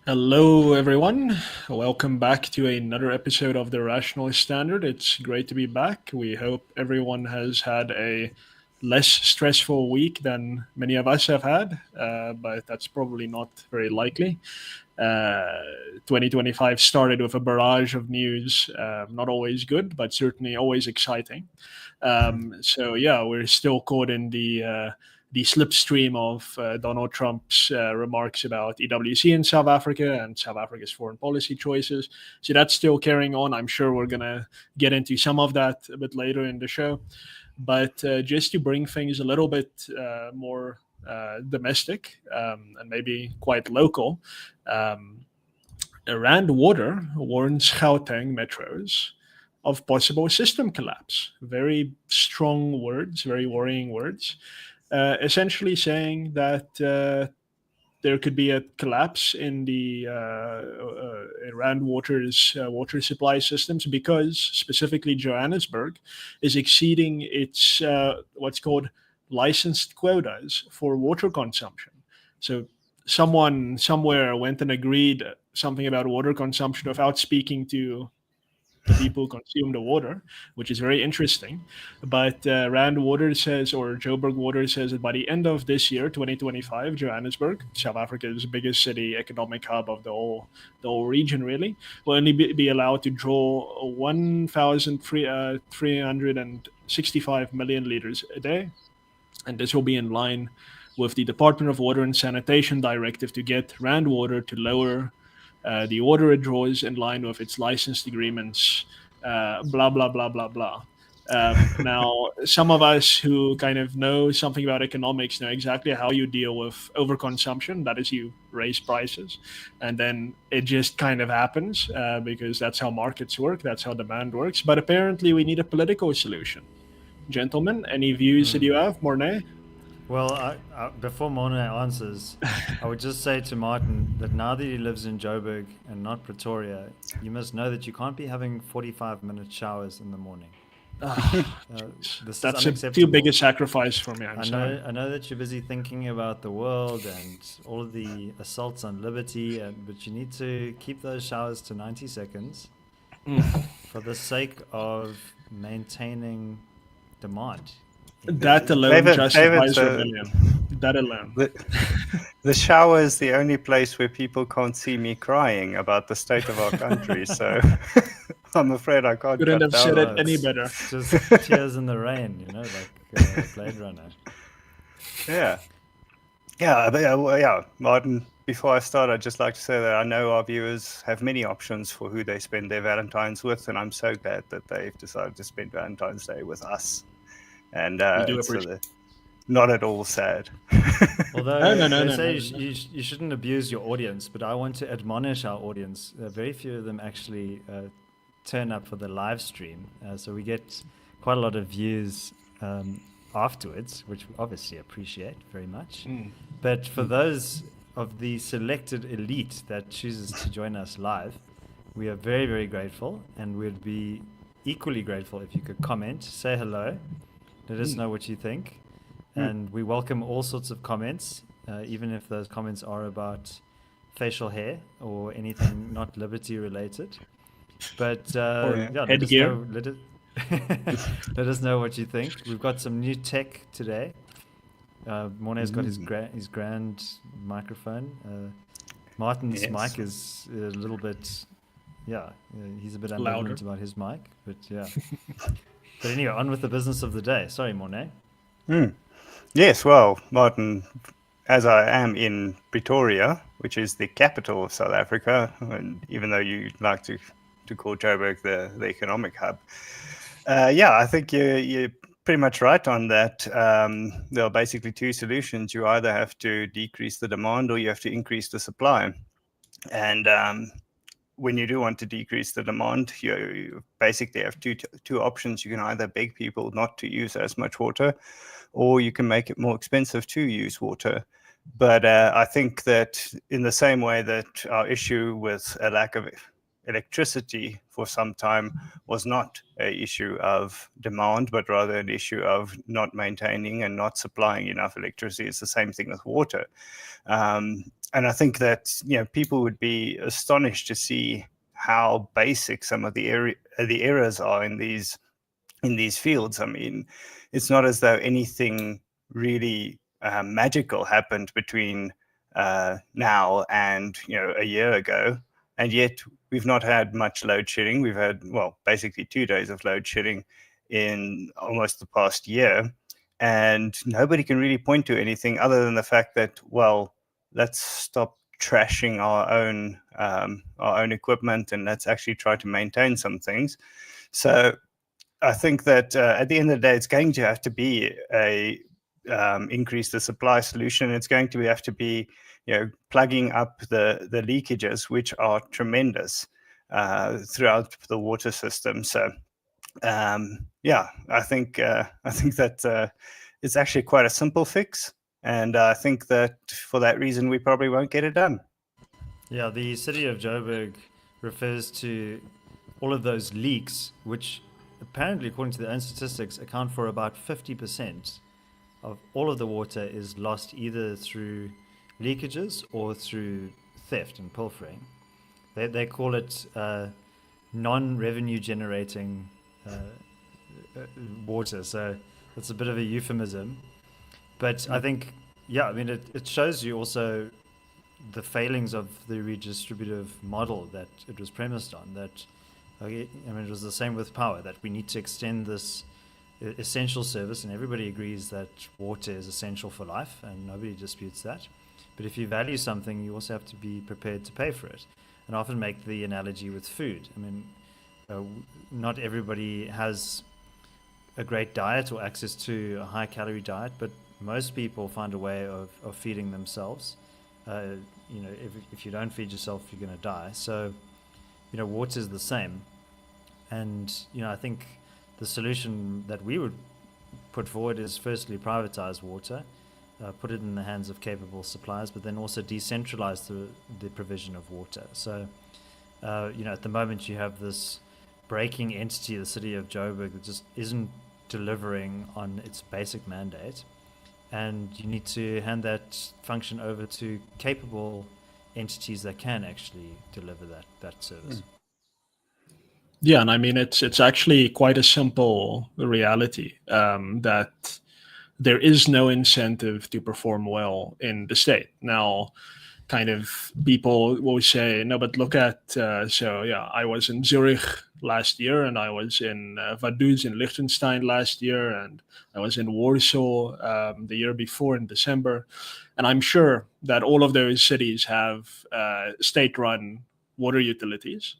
Hello, everyone. Welcome back to another episode of the Rational Standard. It's great to be back. We hope everyone has had a less stressful week than many of us have had, but that's probably not very likely. Uh, 2025 started with a barrage of news, not always good, but certainly always exciting. So we're still caught in the slipstream of Donald Trump's remarks about EWC in South Africa and South Africa's foreign policy choices. So that's still carrying on. I'm sure we're going to get into some of that a bit later in the show. But just to bring things a little bit more domestic and maybe quite local, um, Rand Water warns Gauteng metros of possible system collapse. Very strong words, very worrying words, essentially saying that there could be a collapse in the Rand Water's water supply systems because specifically Johannesburg is exceeding its what's called licensed quotas for water consumption. So someone somewhere went and agreed something about water consumption without speaking to the people who consume the water, which is very interesting. But Rand Water says, or Joburg Water says, that by the end of this year, 2025, Johannesburg, South Africa's biggest city, economic hub of the whole region, really, will only be allowed to draw 1,365 million liters a day. And this will be in line with the Department of Water and Sanitation directive to get Rand Water to lower the water it draws in line with its licensed agreements, blah, blah, blah, blah, blah. Now, some of us who kind of know something about economics know exactly how you deal with overconsumption. That is, you raise prices, and then it just kind of happens because that's how markets work, that's how demand works. But apparently, we need a political solution. Gentlemen, any views that you have, Morné? Well, before Morné answers, I would just say to Martin that now that he lives in Joburg and not Pretoria, you must know that you can't be having 45-minute showers in the morning. This That's is too big a unacceptable. sacrifice for me. I'm I sorry. know, I know that you're busy thinking about the world and all of the assaults on liberty, but you need to keep those showers to 90 seconds for the sake of maintaining demand. That alone David, justifies rebellion. That alone. the, the shower is the only place where people can't see me crying about the state of our country. So I'm afraid I can't Couldn't cut have down said it on any It's better. just tears in the rain, like Blade Runner. Yeah. Martin, before I start, I'd just like to say that I know our viewers have many options for who they spend their Valentine's with, and I'm so glad that they've decided to spend Valentine's Day with us. And We do it's appreciate. not at all sad. Although No, they no, say no, no. you shouldn't abuse your audience, but I want to admonish our audience. Very few of them actually turn up for the live stream, so we get quite a lot of views afterwards, which we obviously appreciate very much. But for those of the selected elite that chooses to join us live, we are very, very grateful, and we'd be equally grateful if you could comment, say hello, let us know what you think. And we welcome all sorts of comments, even if those comments are about facial hair or anything not liberty related. But let us headgear. know. Let us know what you think. We've got some new tech today. Morné's got his grand microphone. Martin's Yes. mic is a little bit, he's a bit Louder. ambivalent about his mic, but yeah. But anyway, on with the business of the day. Sorry, Morné. Yes, well, Martin, as I am in Pretoria, which is the capital of South Africa, and even though you like to call Joburg the economic hub, I think you're pretty much right on that. There are basically two solutions. You either have to decrease the demand or you have to increase the supply. And when you do want to decrease the demand, you basically have two options. You can either beg people not to use as much water, or you can make it more expensive to use water. But I think that in the same way that our issue with a lack of electricity for some time was not an issue of demand, but rather an issue of not maintaining and not supplying enough electricity. It's the same thing with water. And I think that people would be astonished to see how basic some of the errors are in these fields. I mean, it's not as though anything really magical happened between now and a year ago, and yet we've not had much load shedding. We've had, well, basically 2 days of load shedding in almost the past year, and nobody can really point to anything other than the fact that, well, let's stop trashing our own equipment and let's actually try to maintain some things. So I think that at the end of the day, it's going to have to be a increase the supply solution. It's going to have to be plugging up the leakages, which are tremendous throughout the water system. So I think that it's actually quite a simple fix, and I think that for that reason we probably won't get it done. Yeah, the city of Joburg refers to all of those leaks, which apparently, according to their own statistics, account for about 50% of all of the water is lost either through leakages or through theft and pilfering. They call it non-revenue generating water, so it's a bit of a euphemism. But I think, it shows you also the failings of the redistributive model that it was premised on. That it was the same with power, that we need to extend this essential service, and everybody agrees that water is essential for life, and nobody disputes that. But if you value something, you also have to be prepared to pay for it. And I often make the analogy with food. Not everybody has a great diet or access to a high-calorie diet, but most people find a way of feeding themselves. If you don't feed yourself, you're going to die. So, water is the same. And, I think the solution that we would put forward is firstly privatize water, put it in the hands of capable suppliers, but then also decentralize the provision of water. So, at the moment you have this breaking entity, the city of Joburg, that just isn't delivering on its basic mandate. And you need to hand that function over to capable entities that can actually deliver that service. Yeah, and it's actually quite a simple reality that there is no incentive to perform well in the state. Now, kind of people will say, no, but look at, I was in Zurich last year, and I was in Vaduz in Liechtenstein last year, and I was in Warsaw the year before in December. And I'm sure that all of those cities have state-run water utilities.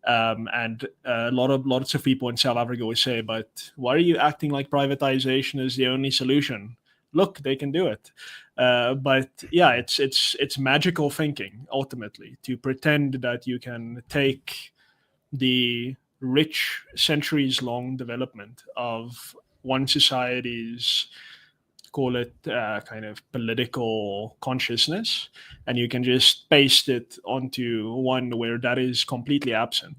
And lots of people in South Africa will say, but why are you acting like privatization is the only solution? Look, they can do it. But yeah, it's magical thinking, ultimately, to pretend that you can take the rich centuries-long development of one society's, call it kind of political consciousness, and you can just paste it onto one where that is completely absent.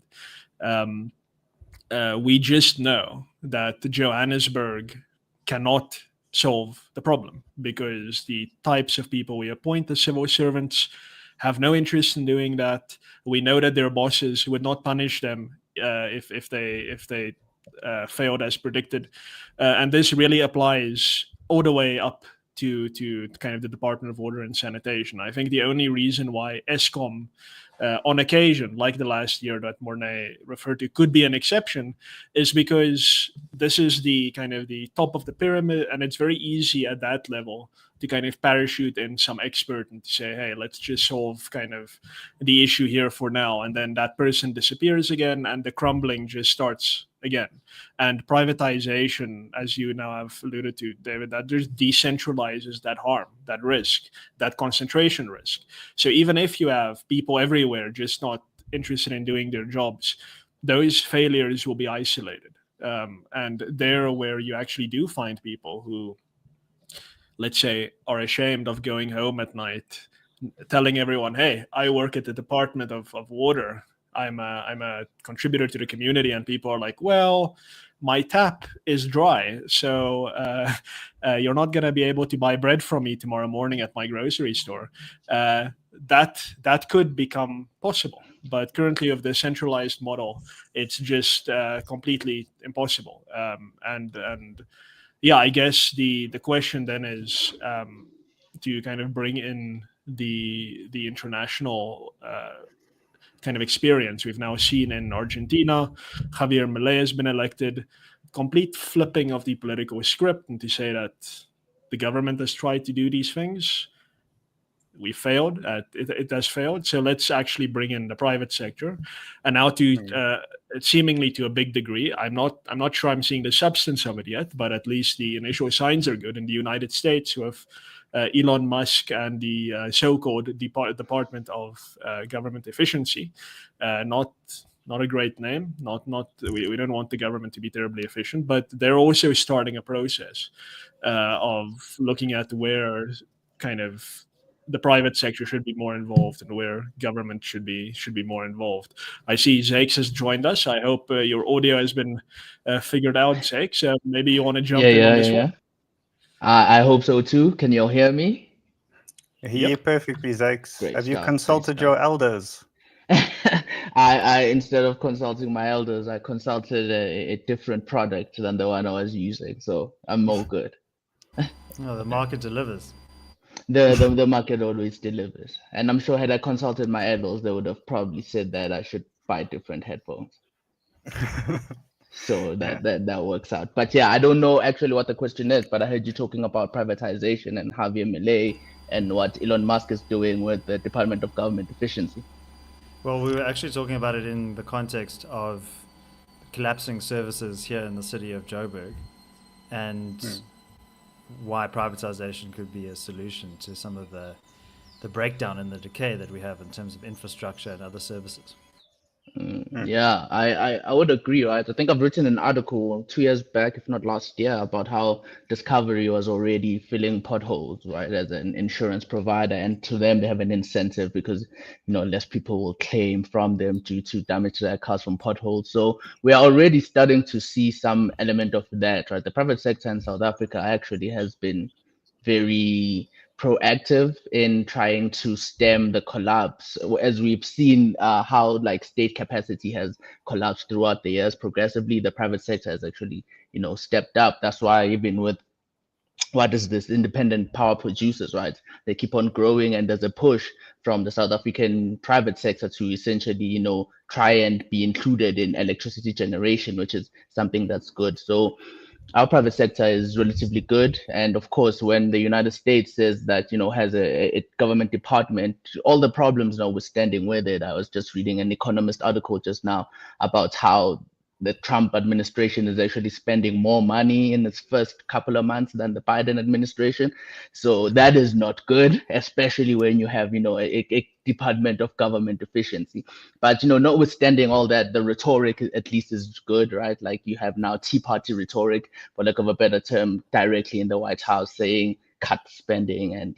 We just know that Johannesburg cannot solve the problem because the types of people we appoint as civil servants have no interest in doing that. We know that their bosses would not punish them if they failed as predicted, and this really applies all the way up to kind of the Department of Water and Sanitation. I think the only reason why ESCOM, on occasion, like the last year that Morné referred to, could be an exception is because this is the kind of the top of the pyramid, and it's very easy at that level to kind of parachute in some expert and to say, hey, let's just solve kind of the issue here for now. And then that person disappears again and the crumbling just starts again. And privatization, as you now have alluded to, David, that just decentralizes that harm, that risk, that concentration risk. So even if you have people everywhere just not interested in doing their jobs, those failures will be isolated. And there where you actually do find people who, let's say, are ashamed of going home at night, telling everyone, hey, I work at the Department of Water. I'm a contributor to the community, and people are like, well, my tap is dry, so you're not going to be able to buy bread from me tomorrow morning at my grocery store. That could become possible, but currently with the centralized model, it's just completely impossible. And yeah, I guess the question then is, to kind of bring in the international kind of experience we've now seen in Argentina. Javier Milei has been elected. Complete flipping of the political script, and to say that the government has tried to do these things, we failed. It has failed. So let's actually bring in the private sector, and now to seemingly to a big degree. I'm not sure I'm seeing the substance of it yet, but at least the initial signs are good. In the United States, with Elon Musk and the so-called Department of Government Efficiency, not a great name. We don't want the government to be terribly efficient, but they're also starting a process of looking at where kind of the private sector should be more involved and where government should be more involved. I see Zakes has joined us. I hope your audio has been figured out, Zakes. Maybe you want to jump in on this one. I hope so too. Can you all hear me? I hear you perfectly, Zakes. Great Have you stuff, consulted your elders? I instead of consulting my elders, I consulted a different product than the one I was using. So I'm all good. No, the market delivers. The market always delivers. And I'm sure had I consulted my elders, they would have probably said that I should buy different headphones. So that works out. But yeah, I don't know actually what the question is, but I heard you talking about privatization and Javier Milei and what Elon Musk is doing with the Department of Government Efficiency. Well, we were actually talking about it in the context of collapsing services here in the city of Joburg, and why privatization could be a solution to some of the breakdown and the decay that we have in terms of infrastructure and other services. Yeah, I would agree, right? I think I've written an article 2 years back, if not last year, about how Discovery was already filling potholes, right, as an insurance provider, and to them they have an incentive because less people will claim from them due to damage to their cars from potholes. So we are already starting to see some element of that, right? The private sector in South Africa actually has been very proactive in trying to stem the collapse, as we've seen how state capacity has collapsed throughout the years. Progressively, the private sector has actually stepped up. That's why even with what is this independent power producers, right, they keep on growing, and there's a push from the South African private sector to essentially try and be included in electricity generation, which is something that's good. So our private sector is relatively good. And of course, when the United States says that, has a government department, all the problems notwithstanding with it, I was just reading an Economist article just now about how the Trump administration is actually spending more money in its first couple of months than the Biden administration. So that is not good, especially when you have, a Department of Government Efficiency. But, notwithstanding all that, the rhetoric at least is good, right? Like you have now Tea Party rhetoric, for lack of a better term, directly in the White House saying cut spending and,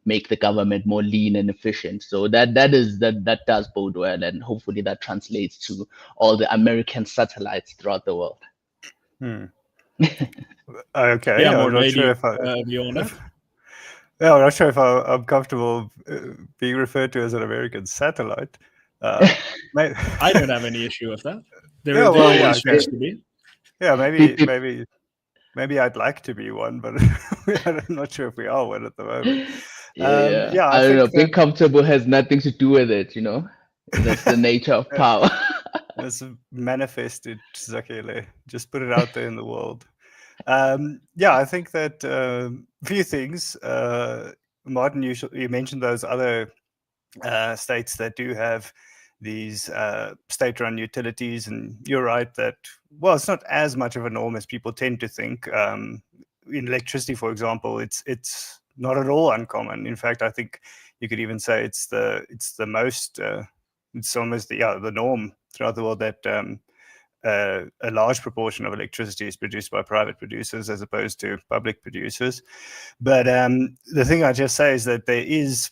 make the government more lean and efficient. So that does bode well, and hopefully that translates to all the American satellites throughout the world. Okay. Yeah, I'm not sure if I'm not sure if I'm comfortable being referred to as an American satellite. I don't have any issue with that. There always has to be. Yeah, maybe I'd like to be one, but I'm not sure if we are one at the moment. I don't know. Being comfortable has nothing to do with it. That's the nature of power. It's manifested, Zakhele. Just put it out there in the world. I think that a few things. Martin, you mentioned those other states that do have these state-run utilities, and you're right that, well, it's not as much of a norm as people tend to think. In electricity, for example, it's not at all uncommon. In fact, I think you could even say it's almost the norm throughout the world that a large proportion of electricity is produced by private producers as opposed to public producers. But the thing I just say is that there is,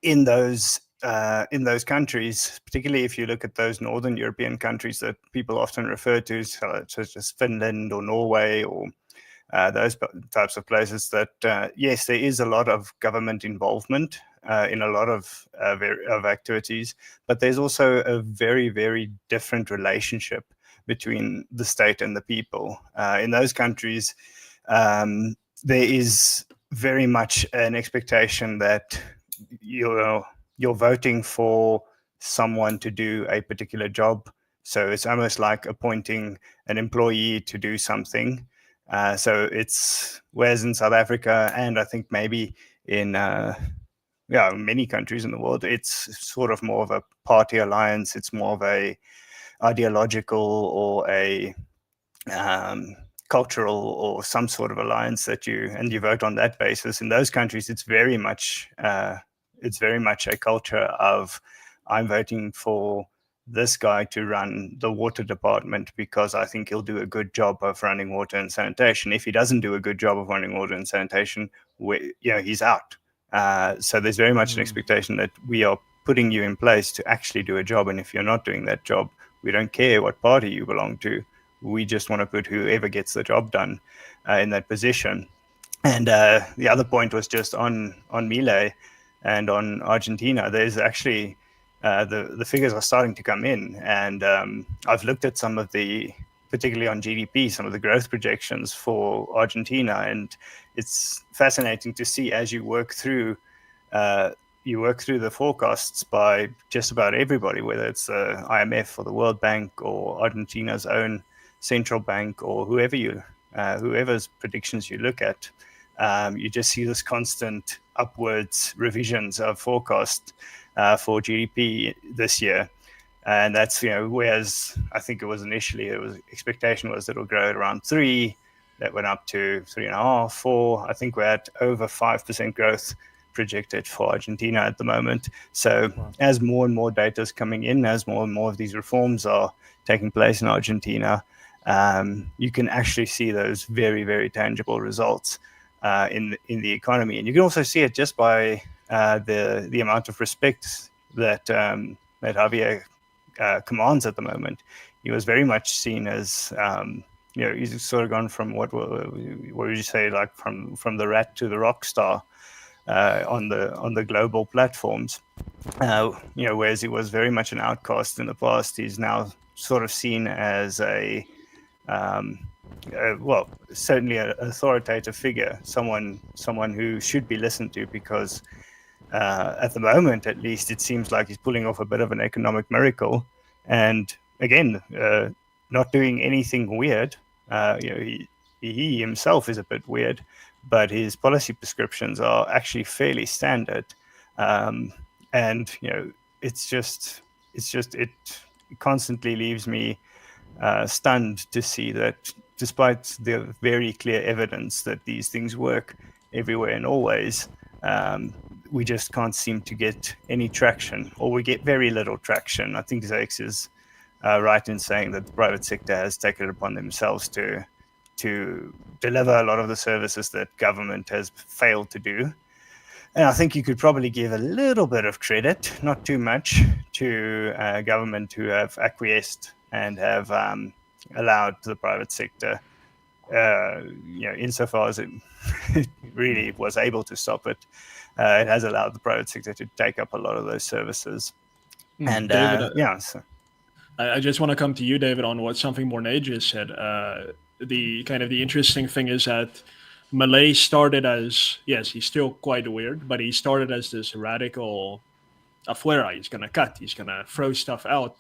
in those in those countries, particularly if you look at those Northern European countries that people often refer to, such as Finland or Norway or those types of places, that yes, there is a lot of government involvement in a lot of activities, but there's also a very, very different relationship between the state and the people. In those countries, there is very much an expectation that you're voting for someone to do a particular job. So it's almost like appointing an employee to do something. So it's, whereas in South Africa, and I think maybe in many countries in the world, it's sort of more of a party alliance. It's more of a ideological or a cultural or some sort of alliance that you vote on that basis. In those countries, it's very much a culture of, I'm voting for this guy to run the water department because I think he'll do a good job of running water and sanitation. If he doesn't do a good job of running water and sanitation, he's out. So there's very much an expectation that we are putting you in place to actually do a job, and if you're not doing that job, we don't care what party you belong to. We just want to put whoever gets the job done in that position. And the other point was just on Milei and on Argentina. There's actually the figures are starting to come in, and I've looked at some of the, particularly on GDP, some of the growth projections for Argentina, and it's fascinating to see as you work through the forecasts by just about everybody, whether it's the IMF or the World Bank or Argentina's own central bank or whoever's predictions you look at. You just see this constant upwards revisions of forecast for GDP this year. And that's, whereas I think it was expectation was that it'll grow at around 3, that went up to 3.5, 4. I think we're at over 5% growth projected for Argentina at the moment. So as more and more data is coming in, as more and more of these reforms are taking place in Argentina, you can actually see those very, very tangible results in the economy. And you can also see it just by the amount of respect that Javier commands at the moment. He was very much seen as, he's sort of gone from what would you say, like from the rat to the rock star on the global platforms. Whereas he was very much an outcast in the past, he's now sort of seen as certainly an authoritative figure, someone who should be listened to, because at the moment, at least, it seems like he's pulling off a bit of an economic miracle, and again, not doing anything weird. He himself is a bit weird, but his policy prescriptions are actually fairly standard, and it constantly leaves me stunned to see that despite the very clear evidence that these things work everywhere and always, we just can't seem to get any traction, or we get very little traction. I think Zakes is right in saying that the private sector has taken it upon themselves to deliver a lot of the services that government has failed to do. And I think you could probably give a little bit of credit, not too much, to government who have acquiesced and have allowed the private sector, insofar as it really was able to stop it, it has allowed the private sector to take up a lot of those services. And David, so. I just want to come to you, David, on what something Morné just said. The interesting thing is that Milei started as, yes, he's still quite weird, but he started as this radical afuera. He's going to cut, he's going to throw stuff out.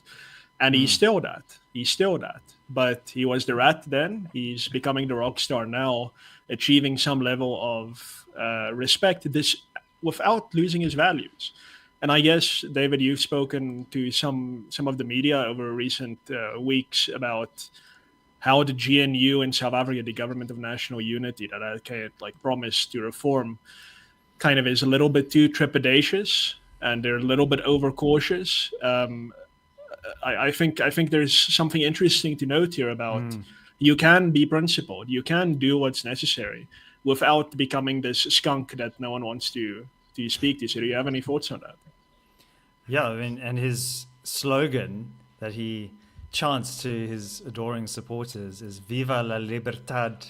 And he's still that. But he was the rat then. He's becoming the rock star now, achieving some level of respect without losing his values. And I guess, David, you've spoken to some of the media over recent weeks about how the GNU in South Africa, the Government of National Unity, that I promised to reform, kind of is a little bit too trepidatious, and they're a little bit overcautious. I think there's something interesting to note here about you can be principled, you can do what's necessary without becoming this skunk that no one wants to speak to. So do you have any thoughts on that? Yeah, I mean, and his slogan that he chants to his adoring supporters is "Viva la libertad,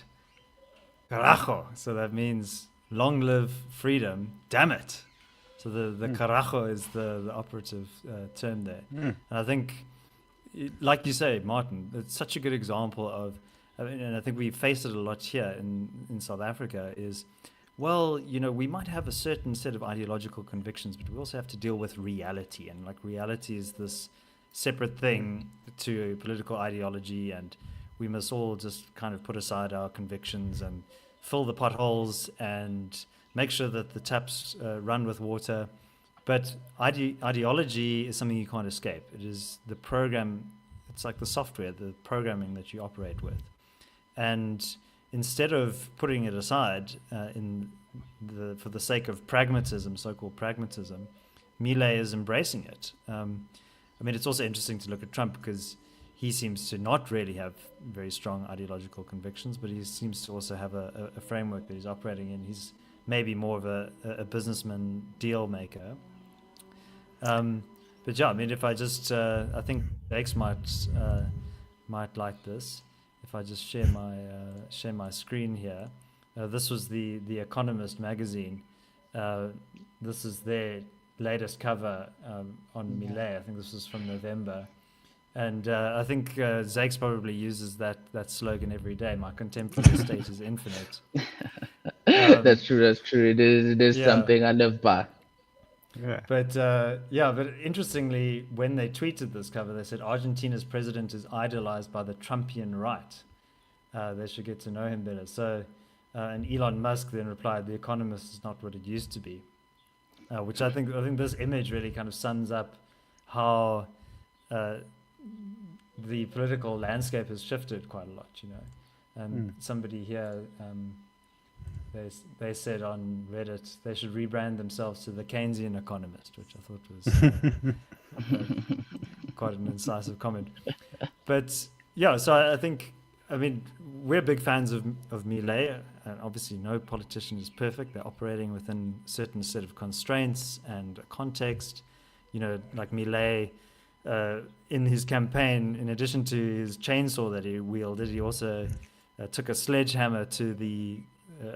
carajo!" So that means "Long live freedom, damn it!" So the carajo is the operative term there. And I think, like you say, Martin, it's such a good example of, I mean, and I think we face it a lot here in South Africa is, well, we might have a certain set of ideological convictions, but we also have to deal with reality. And like reality is this separate thing to political ideology, and we must all just kind of put aside our convictions and fill the potholes and make sure that the taps run with water. But ideology is something you can't escape. It is the program, it's like the software, the programming that you operate with. And instead of putting it aside for the sake of pragmatism, so-called pragmatism, Milei is embracing it. I mean, it's also interesting to look at Trump because he seems to not really have very strong ideological convictions, but he seems to also have a framework that he's operating in. He's maybe more of a businessman deal maker. But yeah, I mean, if I just, I think X might like this. If I just share my screen here, this was the Economist magazine. This is their latest cover on Milei. I think this was from November, and I think Zakes probably uses that slogan every day. My contemporary state is infinite. That's true. It is Yeah. something I live by. Yeah. But but interestingly, when they tweeted this cover, they said Argentina's president is idolized by the Trumpian right. They should get to know him better. So, and Elon Musk then replied, "The Economist is not what it used to be," which I think this image really kind of sums up how the political landscape has shifted quite a lot, And somebody here. They said on Reddit they should rebrand themselves to the Keynesian Economist, which I thought was quite an incisive comment. But yeah, so I think, I mean, we're big fans of Milei, and obviously no politician is perfect. They're operating within a certain set of constraints and a context. Like Milei, in his campaign, in addition to his chainsaw that he wielded, he also took a sledgehammer to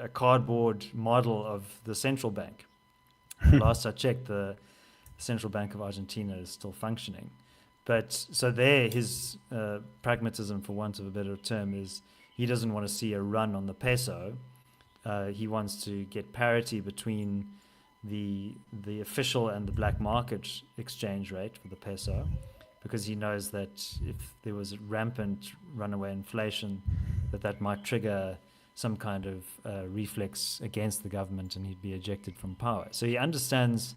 a cardboard model of the central bank. Last I checked, the Central Bank of Argentina is still functioning. But so there, his pragmatism, for want of a better term, is he doesn't want to see a run on the peso. He wants to get parity between the official and the black market exchange rate for the peso, because he knows that if there was rampant runaway inflation, that might trigger some kind of reflex against the government and he'd be ejected from power. So he understands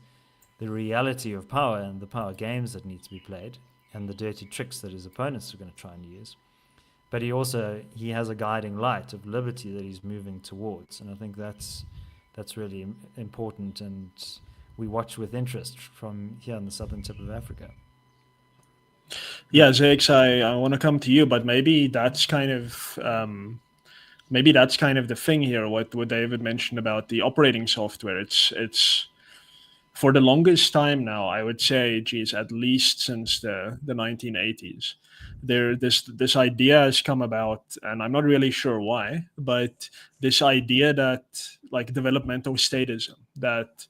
the reality of power and the power games that need to be played and the dirty tricks that his opponents are going to try and use. But he has a guiding light of liberty that he's moving towards. And I think that's really important, and we watch with interest from here on the southern tip of Africa. Yeah, Zakes, I want to come to you, but maybe that's kind of the thing here. What David mentioned about the operating software. It's for the longest time now, I would say, at least since the 1980s, this idea has come about, and I'm not really sure why, but this idea that, like, developmental statism, that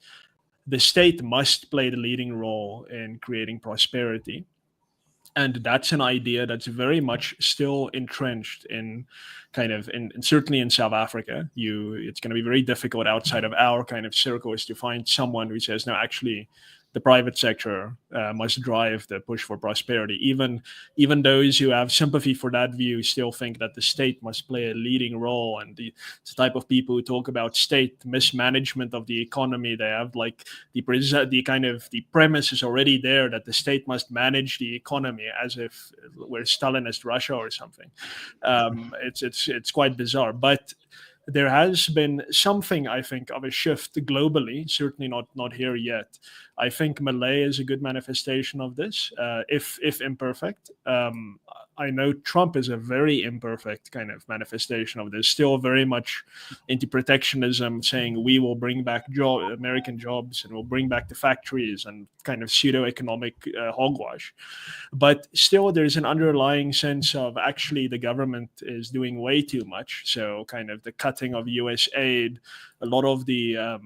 the state must play the leading role in creating prosperity. And that's an idea that's very much still entrenched in certainly in South Africa. It's going to be very difficult outside of our kind of circles to find someone who says, no, actually, the private sector must drive the push for prosperity. Even those who have sympathy for that view still think that the state must play a leading role. And the type of people who talk about state mismanagement of the economy, they have like the premise is already there that the state must manage the economy as if we're Stalinist Russia or something. It's quite bizarre, but there has been something, I think, of a shift globally, certainly not here yet. I think Milei is a good manifestation of this, if imperfect. I know Trump is a very imperfect kind of manifestation of this, still very much into protectionism, saying we will bring back American jobs and we'll bring back the factories and kind of pseudo-economic hogwash. But still, there's an underlying sense of actually the government is doing way too much. So kind of the cutting of US aid, a lot of the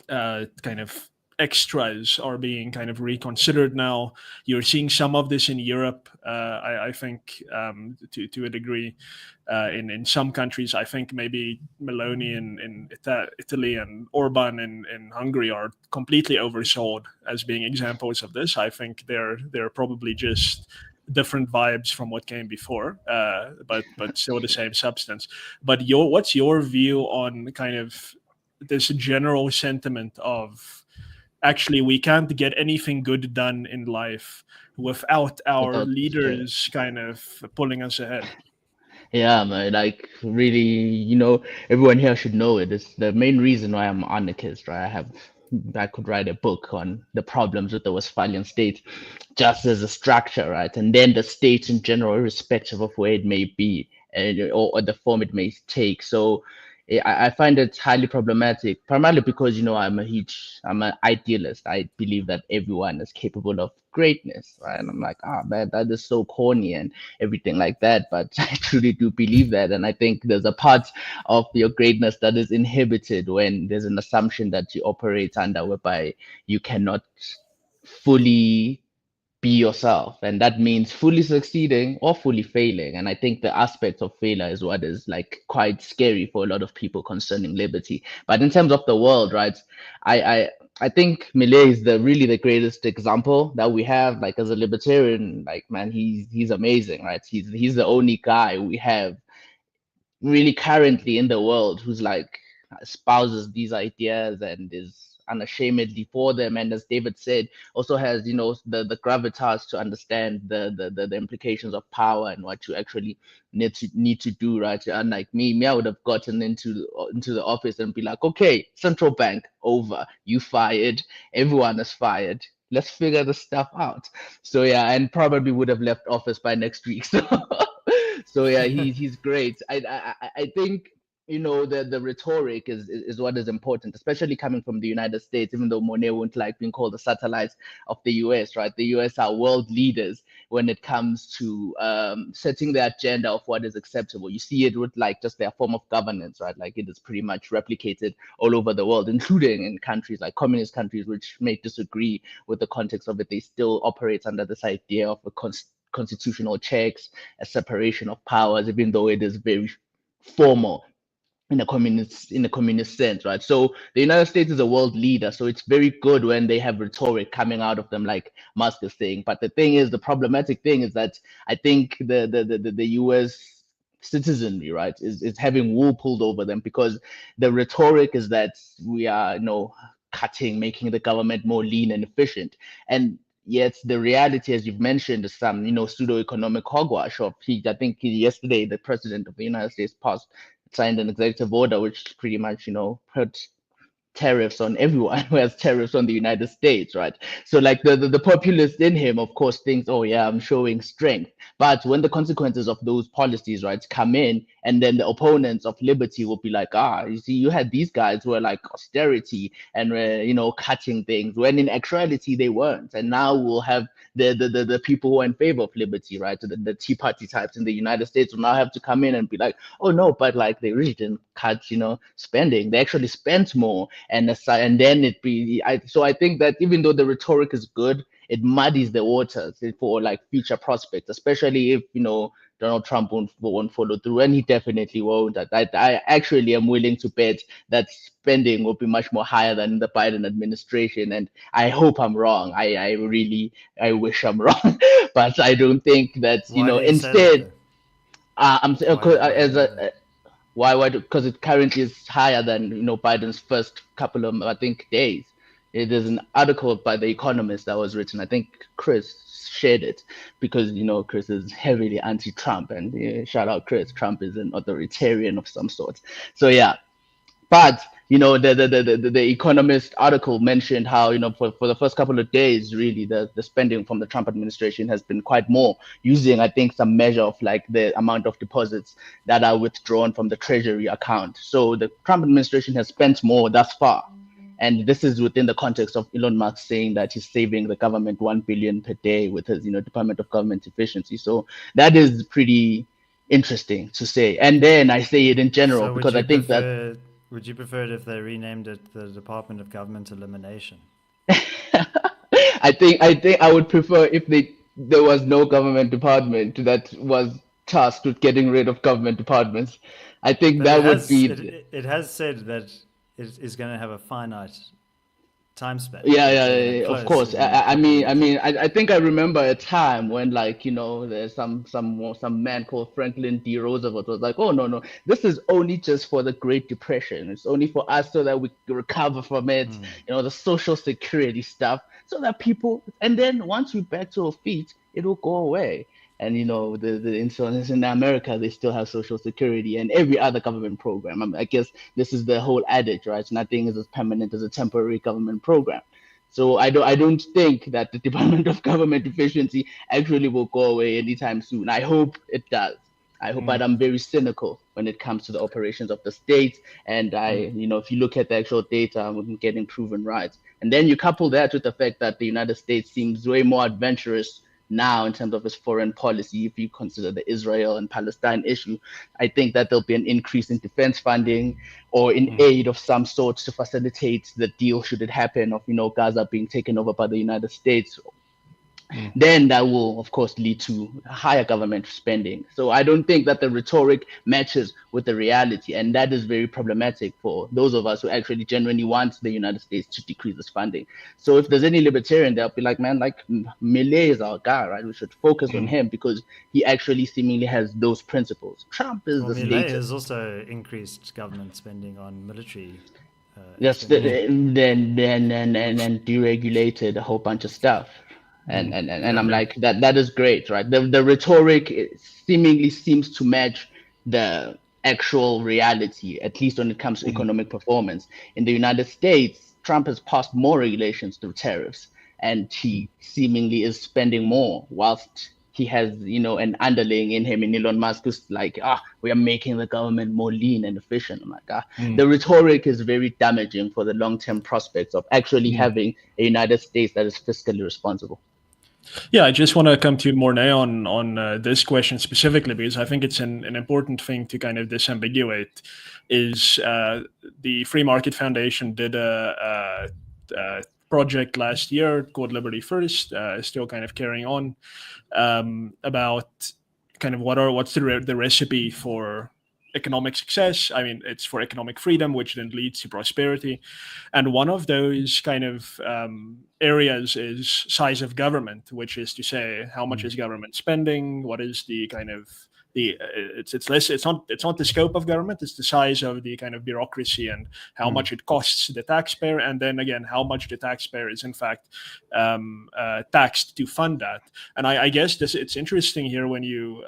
kind of extras are being kind of reconsidered now. You're seeing some of this in Europe, I think, to a degree. In some countries, I think maybe Meloni in Italy and Orban in Hungary are completely oversold as being examples of this. I think they're probably just different vibes from what came before, but still the same substance. But what's your view on kind of this general sentiment of actually we can't get anything good done in life without our leaders kind of pulling us ahead? Yeah, man, like really, everyone here should know it. It's the main reason why I'm anarchist, right? I could write a book on the problems with the Westphalian state, just as a structure, right? And then the state in general, irrespective of where it may be, or the form it may take. So I find it highly problematic, primarily because I'm an idealist. I believe that everyone is capable of greatness, right? And I'm like, man, that is so corny and everything like that. But I truly do believe that, and I think there's a part of your greatness that is inhibited when there's an assumption that you operate under, whereby you cannot fully be yourself, and that means fully succeeding or fully failing. And I think the aspect of failure is what is like quite scary for a lot of people concerning liberty. But in terms of the world, right, I think Millet is really the greatest example that we have. Like as a libertarian, like man, he's amazing, right? He's the only guy we have really currently in the world who's like espouses these ideas and is unashamedly for them, and as David said, also has the gravitas to understand the implications of power and what you actually need to do, right? Unlike me, I would have gotten into the office and be like, okay, central bank over, you fired, everyone is fired, let's figure this stuff out. So yeah, and probably would have left office by next week. So yeah, he's great. I think the rhetoric is what is important, especially coming from the United States. Even though Morné won't like being called the satellite of the US, right? The US are world leaders when it comes to setting the agenda of what is acceptable. You see it with like just their form of governance, right? Like it is pretty much replicated all over the world, including in countries like communist countries, which may disagree with the context of it. They still operate under this idea of a constitutional checks, a separation of powers, even though it is very formal in a communist sense, right? So the United States is a world leader, so it's very good when they have rhetoric coming out of them, like Musk is saying. But the thing is, the problematic thing is that I think the US citizenry, right, is having wool pulled over them, because the rhetoric is that we are cutting, making the government more lean and efficient, and yet the reality, as you've mentioned, is some pseudo-economic hogwash of I think yesterday the president of the United States signed an executive order which pretty much put tariffs on everyone who has tariffs on the United States, right? So like the populist in him, of course, thinks, oh yeah, I'm showing strength. But when the consequences of those policies, right, come in, and then the opponents of liberty will be like, you see, you had these guys who are like austerity and cutting things, when in actuality they weren't. And now we'll have the people who are in favor of liberty, right? The Tea Party types in the United States will now have to come in and be like, oh no, but like they really didn't cut, spending. They actually spent more, and then so I think that even though the rhetoric is good, it muddies the waters for like future prospects, especially if Donald Trump won't follow through, and he definitely won't. I actually am willing to bet that spending will be much more higher than the Biden administration, and I hope I'm wrong. I really wish I'm wrong, but I don't think that Why do you say instead. that, Why? Because it currently is higher than Biden's first couple of, I think, days. There's an article by The Economist that was written. I think Chris shared it, because Chris is heavily anti-Trump, and shout out Chris. Trump is an authoritarian of some sort. So yeah, But the Economist article mentioned how for the first couple of days, really the spending from the Trump administration has been quite more, using I think some measure of like the amount of deposits that are withdrawn from the Treasury account. So the Trump administration has spent more thus far, and this is within the context of Elon Musk saying that he's saving the government 1 billion per day with his Department of Government Efficiency. So that is pretty interesting to say. And then I say it in general So because I think that. would you prefer it if they renamed it the Department of Government Elimination? I think I would prefer if there was no government department that was tasked with getting rid of government departments. I think But that would be. it has said that it is going to have a finite time span. Yeah, They're going to yeah, of close course. in a couple of years. I think I remember a time when, like, there's some man called Franklin D. Roosevelt was like, oh no, this is only just for the Great Depression. It's only for us so that we recover from it. The social security stuff, so that people, and then once we're back to our feet, it will go away. And the insurance in America, they still have social security and every other government program. I guess this is the whole adage, right? Nothing is as permanent as a temporary government program. So I don't think that the Department of Government Efficiency actually will go away anytime soon. I hope it does. I hope, but I'm very cynical when it comes to the operations of the state. And if you look at the actual data, I'm getting proven right. And then you couple that with the fact that the United States seems way more adventurous now in terms of its foreign policy. If you consider the Israel and Palestine issue, I think that there'll be an increase in defense funding or in aid of some sort to facilitate the deal should it happen of Gaza being taken over by the United States. Then that will, of course, lead to higher government spending. So I don't think that the rhetoric matches with the reality. And that is very problematic for those of us who actually genuinely want the United States to decrease its funding. So if there's any libertarian, they'll be like, man, like Millet is our guy, right? We should focus on him because he actually seemingly has those principles. Trump is the Millet status. has also increased government spending on military. Yes, then deregulated a whole bunch of stuff. And I'm like, that is great, right? The rhetoric seemingly seems to match the actual reality, at least when it comes to economic performance. In the United States, Trump has passed more regulations through tariffs, and he seemingly is spending more, whilst he has, an underling in him in Elon Musk who's like, we are making the government more lean and efficient. I'm like, the rhetoric is very damaging for the long-term prospects of actually having a United States that is fiscally responsible. Yeah, I just want to come to Morné on this question specifically because I think it's an important thing to kind of disambiguate. Is the Free Market Foundation did a project last year called Liberty First, still kind of carrying on, about kind of what's the recipe for economic success. I mean, it's for economic freedom, which then leads to prosperity. And one of those kind of areas is size of government, which is to say, how much is government spending? What is the kind of it's not the scope of government, it's the size of the kind of bureaucracy and how much it costs the taxpayer, and then again how much the taxpayer is in fact taxed to fund that. And I guess it's interesting here when you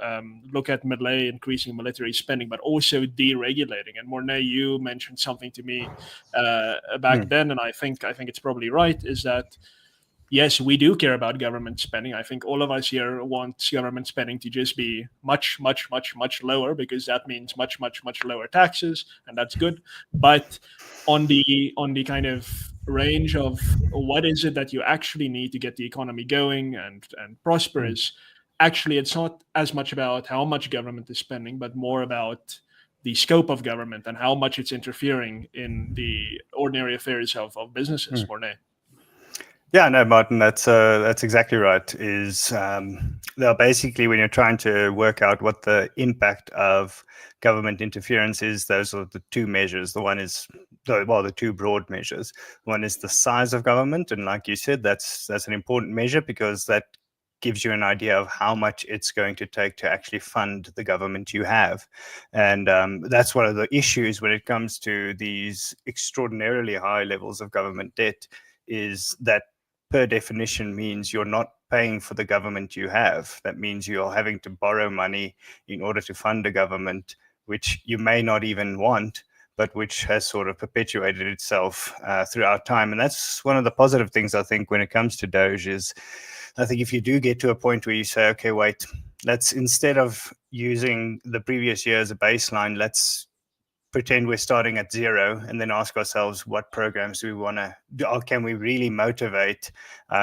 look at Millet increasing military spending but also deregulating. And Morné, you mentioned something to me back then, and I think it's probably right, is that yes, we do care about government spending. I think all of us here want government spending to just be much, much, much, much lower, because that means much, much, much lower taxes, and that's good. But on the kind of range of what is it that you actually need to get the economy going and prosperous, actually it's not as much about how much government is spending, but more about the scope of government and how much it's interfering in the ordinary affairs of businesses. Morné. Yeah, no, Martin, that's exactly right. They're basically, when you're trying to work out what the impact of government interference is, those are the two measures. The two broad measures. One is the size of government, and like you said, that's an important measure because that gives you an idea of how much it's going to take to actually fund the government you have. And that's one of the issues when it comes to these extraordinarily high levels of government debt, is that per definition means you're not paying for the government you have. That means you're having to borrow money in order to fund a government, which you may not even want, but which has sort of perpetuated itself throughout time. And that's one of the positive things, I think, when it comes to DOGE is, I think if you do get to a point where you say, okay, wait, let's, instead of using the previous year as a baseline, let's pretend we're starting at zero and then ask ourselves what programs do we want to do, or can we really motivate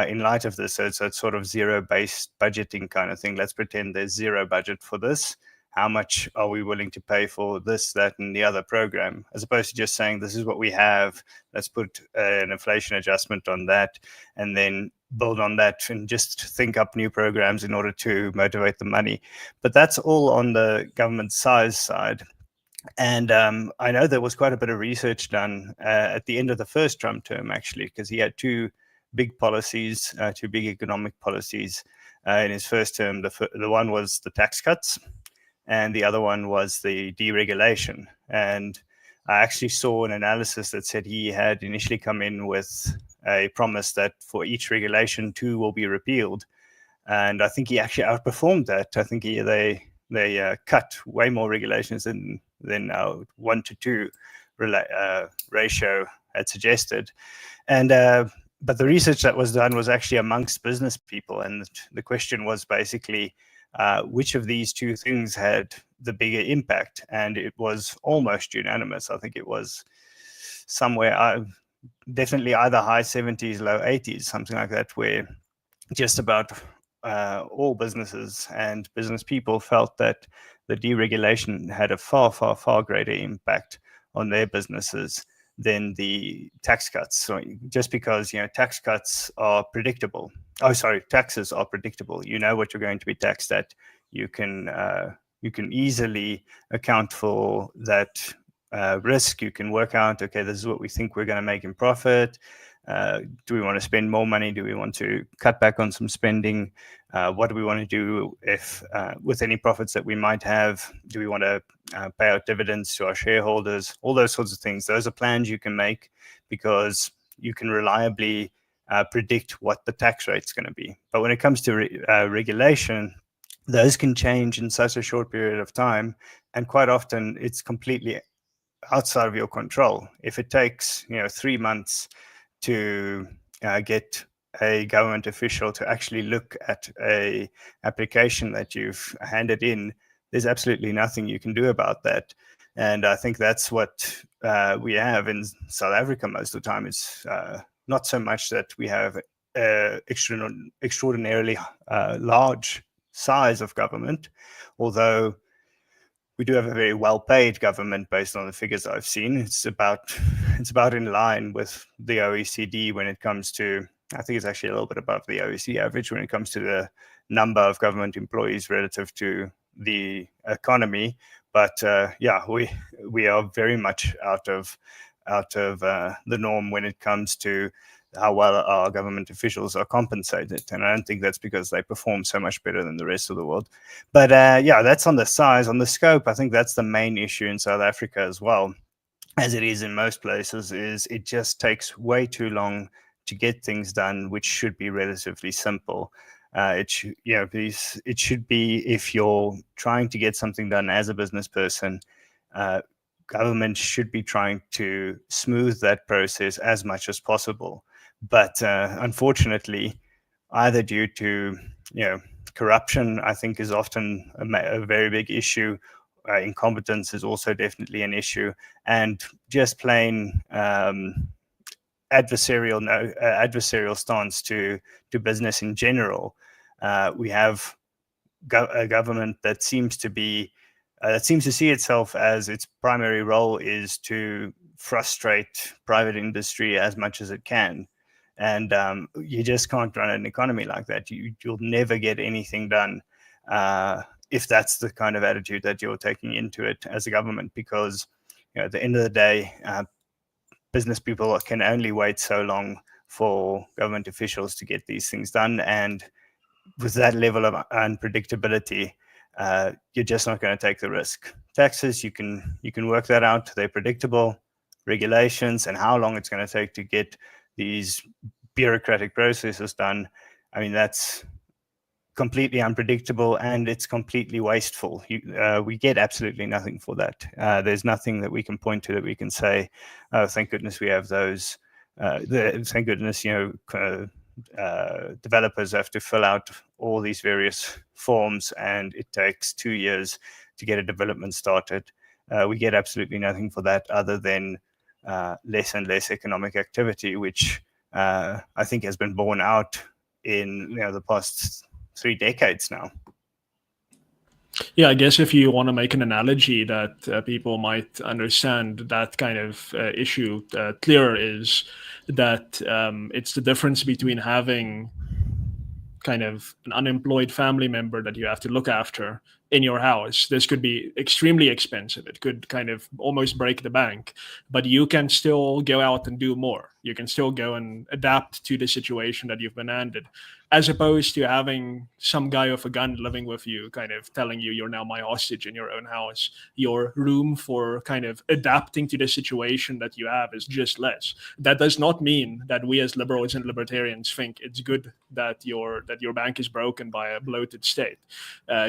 in light of this? So it's sort of zero-based budgeting kind of thing. Let's pretend there's zero budget for this. How much are we willing to pay for this, that, and the other program, as opposed to just saying, this is what we have, let's put an inflation adjustment on that, and then build on that and just think up new programs in order to motivate the money. But that's all on the government size side. And I know there was quite a bit of research done at the end of the first Trump term, actually, because he had two big policies, two big economic policies in his first term. The one was the tax cuts, and the other one was the deregulation. And I actually saw an analysis that said he had initially come in with a promise that for each regulation, 2 will be repealed. And I think he actually outperformed that. I think they cut way more regulations than 1 to 2 ratio had suggested. And but the research that was done was actually amongst business people, and the question was basically which of these two things had the bigger impact, and it was almost unanimous. I think it was somewhere definitely either high 70s, low 80s, something like that, where just about all businesses and business people felt that the deregulation had a far, far, far greater impact on their businesses than the tax cuts. So just because, tax cuts are predictable. Oh, sorry, taxes are predictable. You know what you're going to be taxed at. You can easily account for that risk. You can work out, okay, this is what we think we're going to make in profit. Do we want to spend more money? Do we want to cut back on some spending? What do we want to do if with any profits that we might have? Do we want to pay out dividends to our shareholders? All those sorts of things. Those are plans you can make because you can reliably predict what the tax rate's going to be. But when it comes to regulation, those can change in such a short period of time, and quite often it's completely outside of your control. If it takes 3 months to get a government official to actually look at a application that you've handed in, there's absolutely nothing you can do about that. And I think that's what we have in South Africa most of the time. It's not so much that we have extraordinarily large size of government, although we do have a very well-paid government based on the figures I've seen. It's about in line with the OECD when it comes to, I think it's actually a little bit above the OECD average when it comes to the number of government employees relative to the economy. But we are very much out of the norm when it comes to how well our government officials are compensated. And I don't think that's because they perform so much better than the rest of the world. But that's on the size. On the scope, I think that's the main issue in South Africa as well, as it is in most places, is it just takes way too long to get things done, which should be relatively simple. It should be, if you're trying to get something done as a business person, government should be trying to smooth that process as much as possible. But unfortunately, either due to corruption, I think, is often a very big issue. Incompetence is also definitely an issue, and just plain adversarial stance to business in general. We have a government that seems to see itself as its primary role is to frustrate private industry as much as it can. And you just can't run an economy like that. You'll never get anything done if that's the kind of attitude that you're taking into it as a government, because at the end of the day, business people can only wait so long for government officials to get these things done. And with that level of unpredictability, you're just not going to take the risk. Taxes, you can work that out. They're predictable. Regulations and how long it's going to take to get these bureaucratic processes done, I mean, that's completely unpredictable, and it's completely wasteful. We get absolutely nothing for that. There's nothing that we can point to that we can say, oh, thank goodness we have those. Thank goodness, developers have to fill out all these various forms, and it takes 2 years to get a development started. We get absolutely nothing for that other than less and less economic activity, which I think has been borne out in the past 3 decades now. Yeah, I guess if you want to make an analogy that people might understand that kind of issue clearer, is that it's the difference between having kind of an unemployed family member that you have to look after in your house. This could be extremely expensive. It could kind of almost break the bank, but you can still go out and do more. You can still go and adapt to the situation that you've been handed, as opposed to having some guy with a gun living with you, kind of telling you you're now my hostage in your own house. Your room for kind of adapting to the situation that you have is just less. That does not mean that we as liberals and libertarians think it's good that your bank is broken by a bloated state.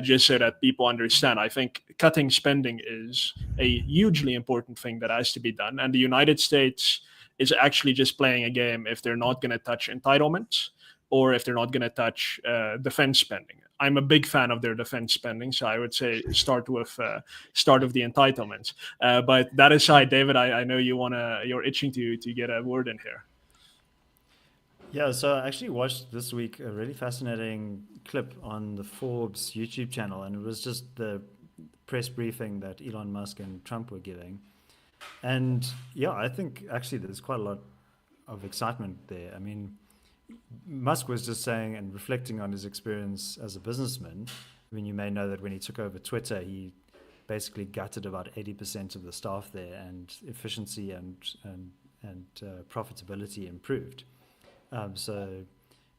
Just so that people understand, I think cutting spending is a hugely important thing that has to be done. And the United States is actually just playing a game if they're not going to touch entitlements, or if they're not going to touch defense spending. I'm a big fan of their defense spending, so I would say start with the entitlements. But that aside, David, I know you're itching to get a word in here. Yeah, so I actually watched this week a really fascinating clip on the Forbes YouTube channel, and it was just the press briefing that Elon Musk and Trump were giving. And yeah, I think actually there's quite a lot of excitement there. I mean, Musk was just saying and reflecting on his experience as a businessman. I mean, you may know that when he took over Twitter, he basically gutted about 80% of the staff there, and efficiency and profitability improved. So,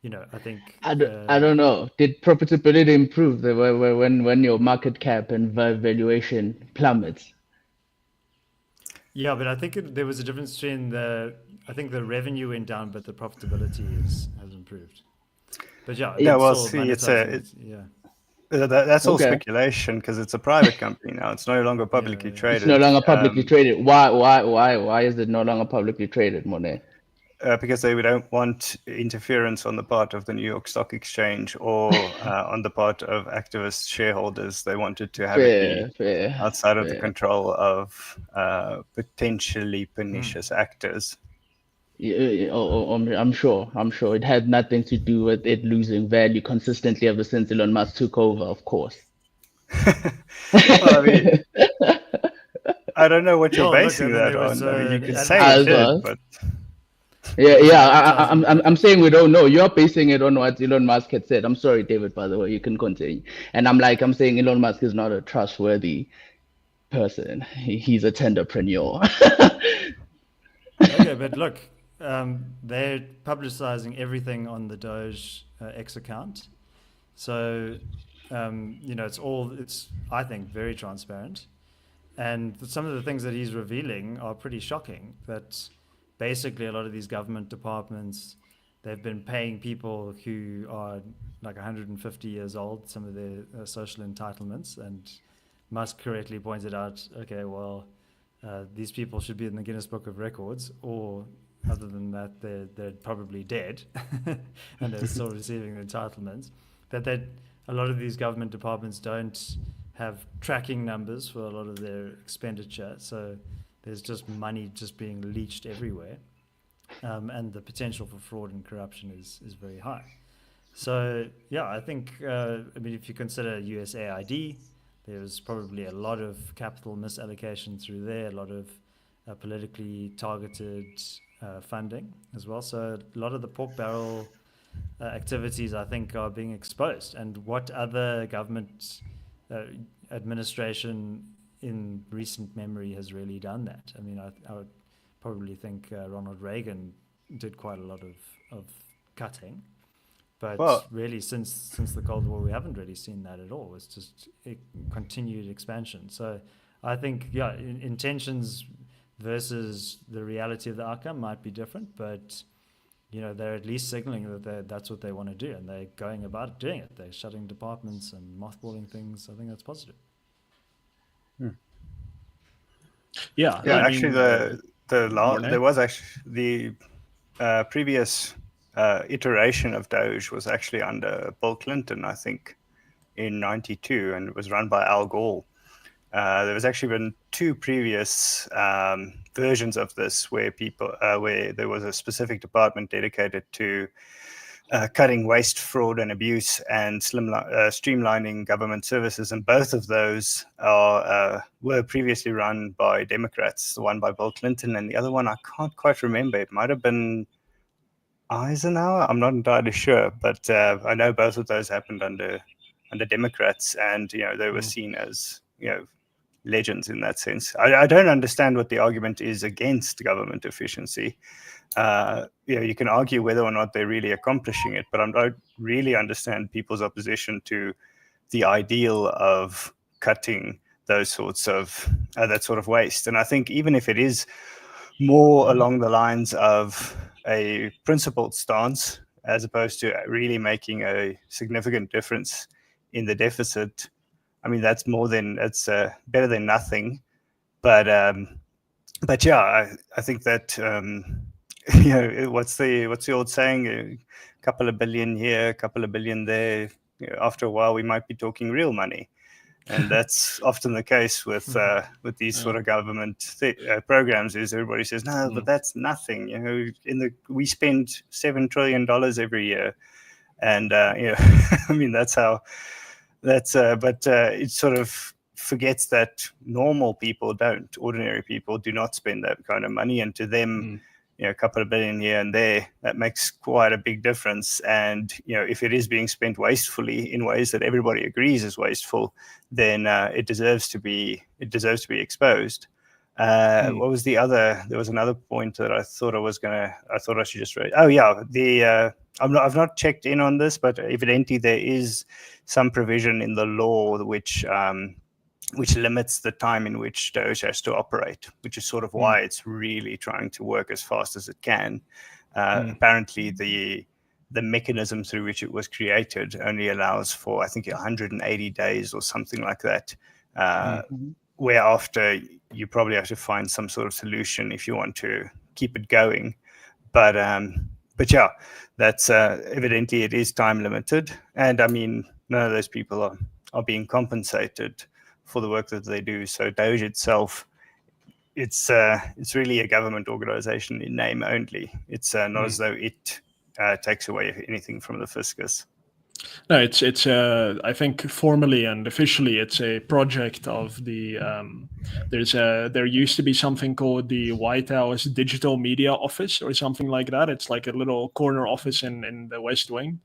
I think I don't know. Did profitability improve when your market cap and valuation plummets? Yeah, but I think there was a difference between I think the revenue went down, but the profitability has improved. But yeah, well, see, that's all speculation, because it's a private company now. It's no longer publicly traded. It's no longer publicly traded. Why is it no longer publicly traded, Morné? Because they don't want interference on the part of the New York Stock Exchange or on the part of activist shareholders. They wanted to have it be outside of the control of potentially pernicious actors. I'm sure it had nothing to do with it losing value consistently ever since Elon Musk took over, of course. Well, I mean, I don't know what you're basing that on. I mean, you could say it did, but... I'm saying we don't know. You're basing it on what Elon Musk had said. I'm sorry, David, by the way, you can continue. And I'm saying Elon Musk is not a trustworthy person. He's a tenderpreneur. Okay, but look, they're publicizing everything on the DOGE X account. So, it's I think very transparent. And some of the things that he's revealing are pretty shocking. That basically a lot of these government departments, they've been paying people who are like 150 years old, some of their social entitlements. And Musk correctly pointed out, okay, well, these people should be in the Guinness Book of Records, or other than that, they're probably dead and they're still receiving the entitlements. That a lot of these government departments don't have tracking numbers for a lot of their expenditure. So there's just money just being leached everywhere. And the potential for fraud and corruption is very high. So, yeah, I think, if you consider USAID, there's probably a lot of capital misallocation through there, a lot of politically targeted funding as well. So a lot of the pork barrel activities, I think, are being exposed. And what other government administration in recent memory has really done that? I mean, I would probably think Ronald Reagan did quite a lot of cutting. But really, since the Cold War, we haven't really seen that at all. It's just a continued expansion. So I think, intentions versus the reality of the outcome might be different, but they're at least signaling that that's what they want to do, and they're going about doing it. They're shutting departments and mothballing things. I think that's positive. Yeah, Yeah, I actually, mean, Morné? there was actually the previous iteration of Doge was actually under Bill Clinton, I think, in '92, and it was run by Al Gore. There was actually been two previous versions of this where where there was a specific department dedicated to cutting waste, fraud, and abuse, and streamlining government services. And both of those were previously run by Democrats. The one by Bill Clinton, and the other one I can't quite remember. It might have been Eisenhower. I'm not entirely sure, but I know both of those happened under Democrats, and they were seen as legends in that sense. I don't understand what the argument is against government efficiency. You can argue whether or not they're really accomplishing it, but I don't really understand people's opposition to the ideal of cutting those sorts of that sort of waste. And I think even if it is more along the lines of a principled stance as opposed to really making a significant difference in the deficit, I mean that's better than nothing. But yeah, I think that what's the old saying? A couple of billion here, a couple of billion there. After a while, we might be talking real money, and that's often the case with these sort of government programs. Is everybody says no, but that's nothing. We spend $7 trillion every year, and I mean that's how. But it sort of forgets that normal people don't. Ordinary people do not spend that kind of money, and to them, a couple of billion here and there, that makes quite a big difference. And if it is being spent wastefully in ways that everybody agrees is wasteful, then it deserves to be exposed. What was the other? There was another point that I thought I should just raise. Oh yeah, I've not checked in on this, but evidently there is some provision in the law which limits the time in which DOGE has to operate, which is sort of why it's really trying to work as fast as it can. Apparently, the mechanism through which it was created only allows for, I think, 180 days or something like that, whereafter you probably have to find some sort of solution if you want to keep it going. But yeah, that's evidently it is time limited, and I mean none of those people are being compensated for the work that they do. So DOGE itself, it's really a government organization in name only. It's not as though it takes away anything from the fiscus. No, it's I think formally and officially it's a project of the there used to be something called the White House Digital Media Office or something like that. It's like a little corner office in the West Wing,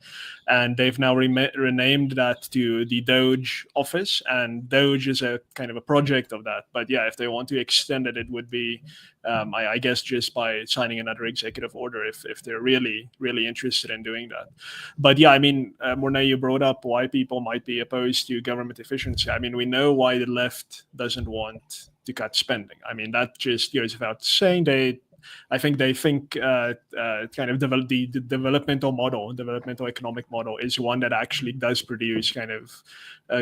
and they've now renamed that to the DOGE office, and DOGE is a kind of a project of that. But yeah, if they want to extend it, it would be I guess just by signing another executive order if they're really interested in doing that. But yeah, I mean, Morné, you brought up why people might be opposed to government efficiency. I mean, we know why the left doesn't want to cut spending. I mean, that just goes without saying. I think they think kind of the developmental economic model is one that actually does produce kind of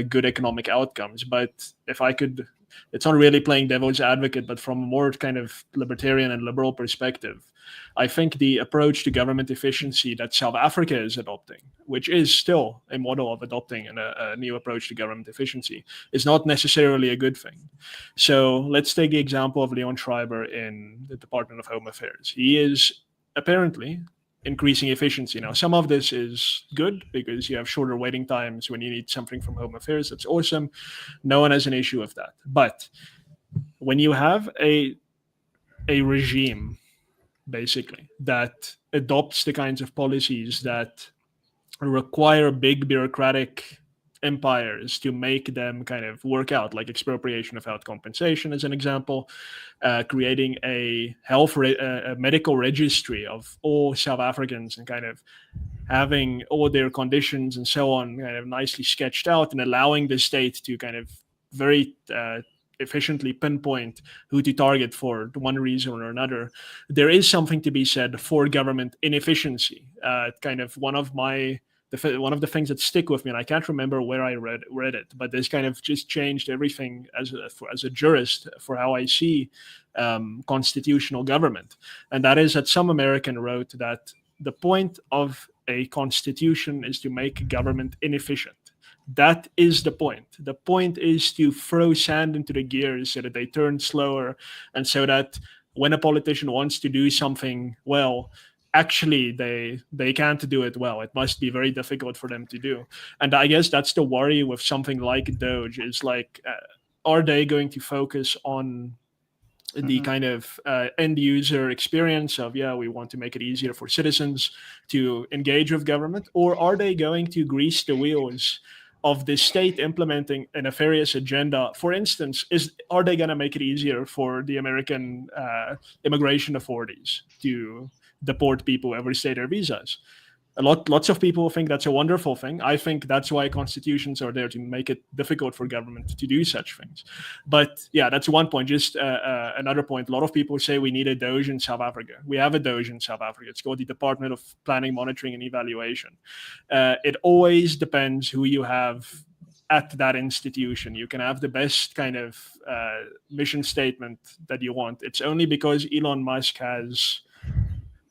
good economic outcomes. But if I could, it's not really playing devil's advocate, but from a more kind of libertarian and liberal perspective, I think the approach to government efficiency that South Africa is adopting, which is still a model of adopting a new approach to government efficiency, is not necessarily a good thing. So let's take the example of Leon Schreiber in the Department of Home Affairs. He is apparently increasing efficiency. Now, some of this is good because you have shorter waiting times when you need something from Home Affairs. That's awesome. No one has an issue with that. But when you have a regime, basically, that adopts the kinds of policies that require big bureaucratic empires to make them kind of work out, like expropriation without compensation as an example, creating a medical registry of all South Africans and kind of having all their conditions and so on kind of nicely sketched out, and allowing the state to kind of very efficiently pinpoint who to target for one reason or another. There is something to be said for government inefficiency. Kind of one of the things that stick with me, and I can't remember where I read it, but this kind of just changed everything as a jurist for how I see constitutional government. And that is that some American wrote that the point of a constitution is to make government inefficient. That is the point. The point is to throw sand into the gears so that they turn slower, and so that when a politician wants to do something well, actually they can't do it well. It must be very difficult for them to do. And I guess that's the worry with something like DOGE, is like, are they going to focus on the kind of end user experience of, we want to make it easier for citizens to engage with government, or are they going to grease the wheels of the state implementing a nefarious agenda? For instance, are they going to make it easier for the American immigration authorities to deport people who ever stay their visas? Lots of people think that's a wonderful thing. I think that's why constitutions are there, to make it difficult for government to do such things. But yeah, that's one point. Just another point. A lot of people say we need a DOGE in South Africa. We have a DOGE in South Africa. It's called the Department of Planning, Monitoring, and Evaluation. It always depends who you have at that institution. You can have the best kind of mission statement that you want. It's only because Elon Musk has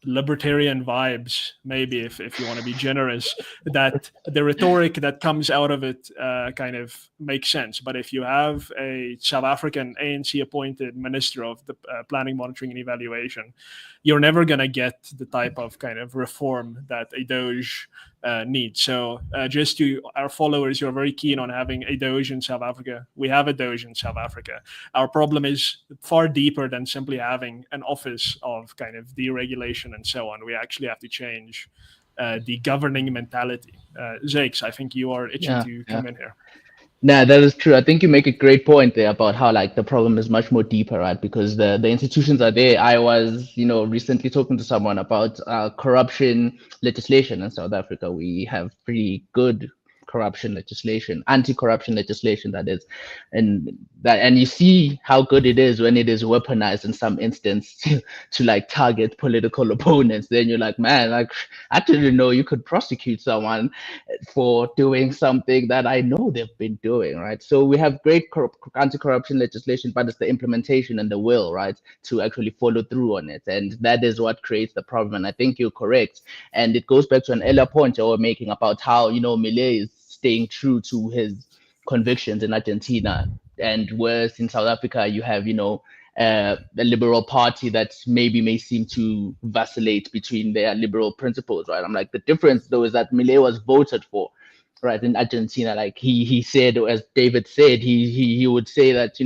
libertarian vibes, maybe, if you want to be generous, that the rhetoric that comes out of it kind of makes sense. But if you have a South African ANC appointed minister of the planning, monitoring, and evaluation, you're never going to get the type of kind of reform that a DOGE needs. So just to our followers who are very keen on having a DOGE in South Africa, we have a DOGE in South Africa. Our problem is far deeper than simply having an office of kind of deregulation and so on. We actually have to change the governing mentality. Zakes, I think you are itching to come in here. Nah, that is true. I think you make a great point there about how like the problem is much more deeper, right? Because the institutions are there. I was, recently talking to someone about corruption legislation in South Africa. We have pretty good corruption legislation, anti-corruption legislation, that is, and you see how good it is when it is weaponized in some instance to like target political opponents. Then you're like, man, like I didn't know you could prosecute someone for doing something that I know they've been doing, right? So we have great anti-corruption legislation, but it's the implementation and the will, right, to actually follow through on it, and that is what creates the problem. And I think you're correct, and it goes back to an earlier point you were making about how Millet is staying true to his convictions in Argentina, and whereas in South Africa you have the Liberal Party that maybe may seem to vacillate between their liberal principles, right? I'm like, the difference though is that Millet was voted for, right, in Argentina. Like he said, as David said, he would say that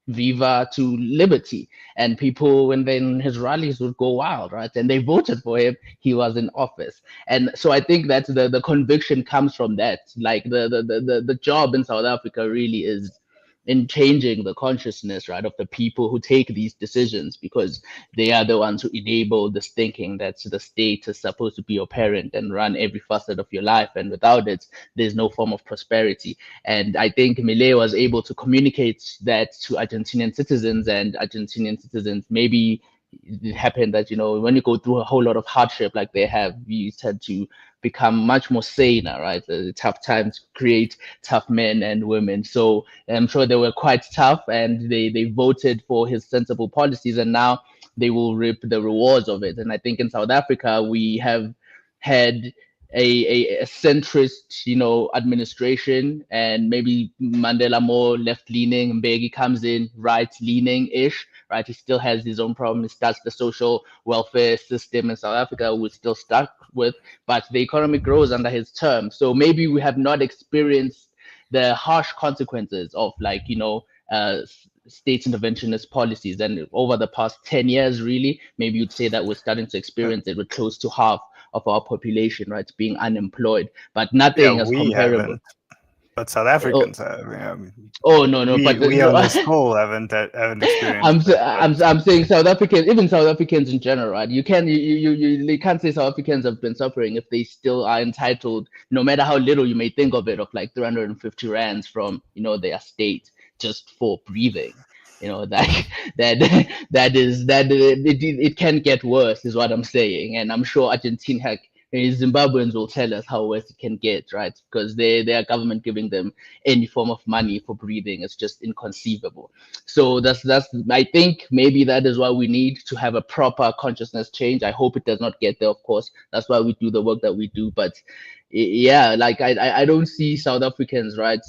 Viva to liberty, and people, when then his rallies would go wild, right? And they voted for him. He was in office, and so I think that the conviction comes from that. Like the job in South Africa really is in changing the consciousness, right, of the people who take these decisions, because they are the ones who enable this thinking that the state is supposed to be your parent and run every facet of your life, and without it, there's no form of prosperity. And I think Millet was able to communicate that to Argentinian citizens, and Argentinian citizens, maybe it happened that when you go through a whole lot of hardship like they have, you tend to become much more saner, right? The tough times create tough men and women. So I'm sure they were quite tough, and they voted for his sensible policies, and now they will reap the rewards of it. And I think in South Africa we have had a centrist, administration, and maybe Mandela more left-leaning, Mbeki comes in right-leaning-ish, right? He still has his own problems. That's the social welfare system in South Africa we're still stuck with, but the economy grows under his term. So maybe we have not experienced the harsh consequences of state interventionist policies. And over the past 10 years, really, maybe you'd say that we're starting to experience it with close to half of our population, right, being unemployed, but nothing is comparable. Haven't. But South Africans have. No. But we on the school haven't experienced. I'm saying South Africans, even South Africans in general, right? You can't say South Africans have been suffering if they still are entitled, no matter how little you may think of it, of like 350 rands from their state. just for breathing. You know, it can get worse, is what I'm saying. And I'm sure Argentina, Zimbabweans will tell us how worse it can get, right? Because their government giving them any form of money for breathing is just inconceivable. So that's I think maybe that is why we need to have a proper consciousness change. I hope it does not get there, of course. That's why we do the work that we do. But yeah, like I don't see South Africans, right?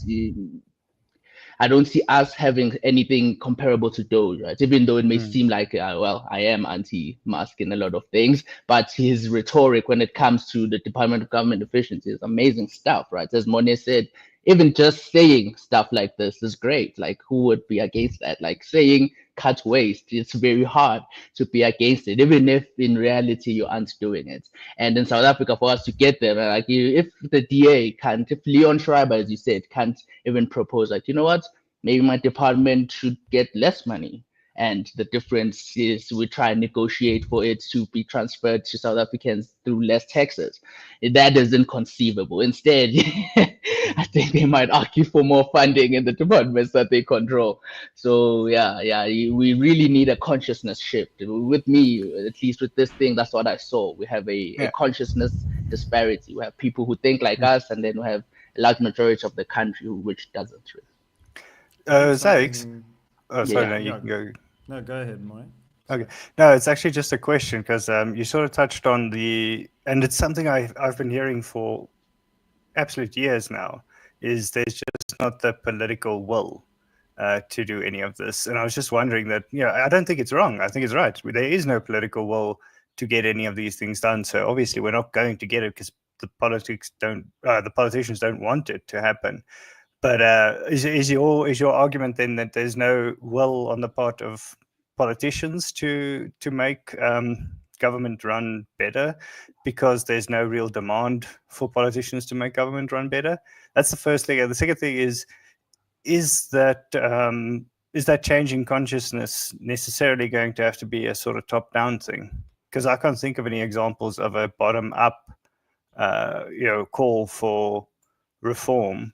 I don't see us having anything comparable to DOGE, right? Even though it may seem like, well, I am anti-Musk in a lot of things, but his rhetoric when it comes to the Department of Government Efficiency is amazing stuff, right? As Morné said, even just saying stuff like this is great. Like, who would be against that? Like saying cut waste, it's very hard to be against it, even if in reality you aren't doing it. And in South Africa, for us to get there, like if the DA can't, if Leon Schreiber, as you said, can't even propose, like, you know what, maybe my department should get less money. And the difference is we try and negotiate for it to be transferred to South Africans through less taxes. That is inconceivable. Instead, I think they might argue for more funding in the departments that they control. So yeah, we really need a consciousness shift. With me, at least with this thing, that's what I saw. We have a consciousness disparity. We have people who think like us, and then we have a large majority of the country which doesn't. Zakes. Oh, sorry, no, you can go. No, go ahead, Morné. Okay. No, it's actually just a question because you sort of touched on and it's something I've been hearing for absolute years now, is there's just not the political will to do any of this. And I was just wondering that, I don't think it's wrong. I think it's right. There is no political will to get any of these things done. So obviously we're not going to get it because the politicians don't want it to happen. But is your argument then that there's no will on the part of politicians to make government run better because there's no real demand for politicians to make government run better? That's the first thing. And the second thing is that change in consciousness necessarily going to have to be a sort of top-down thing? Because I can't think of any examples of a bottom-up call for reform.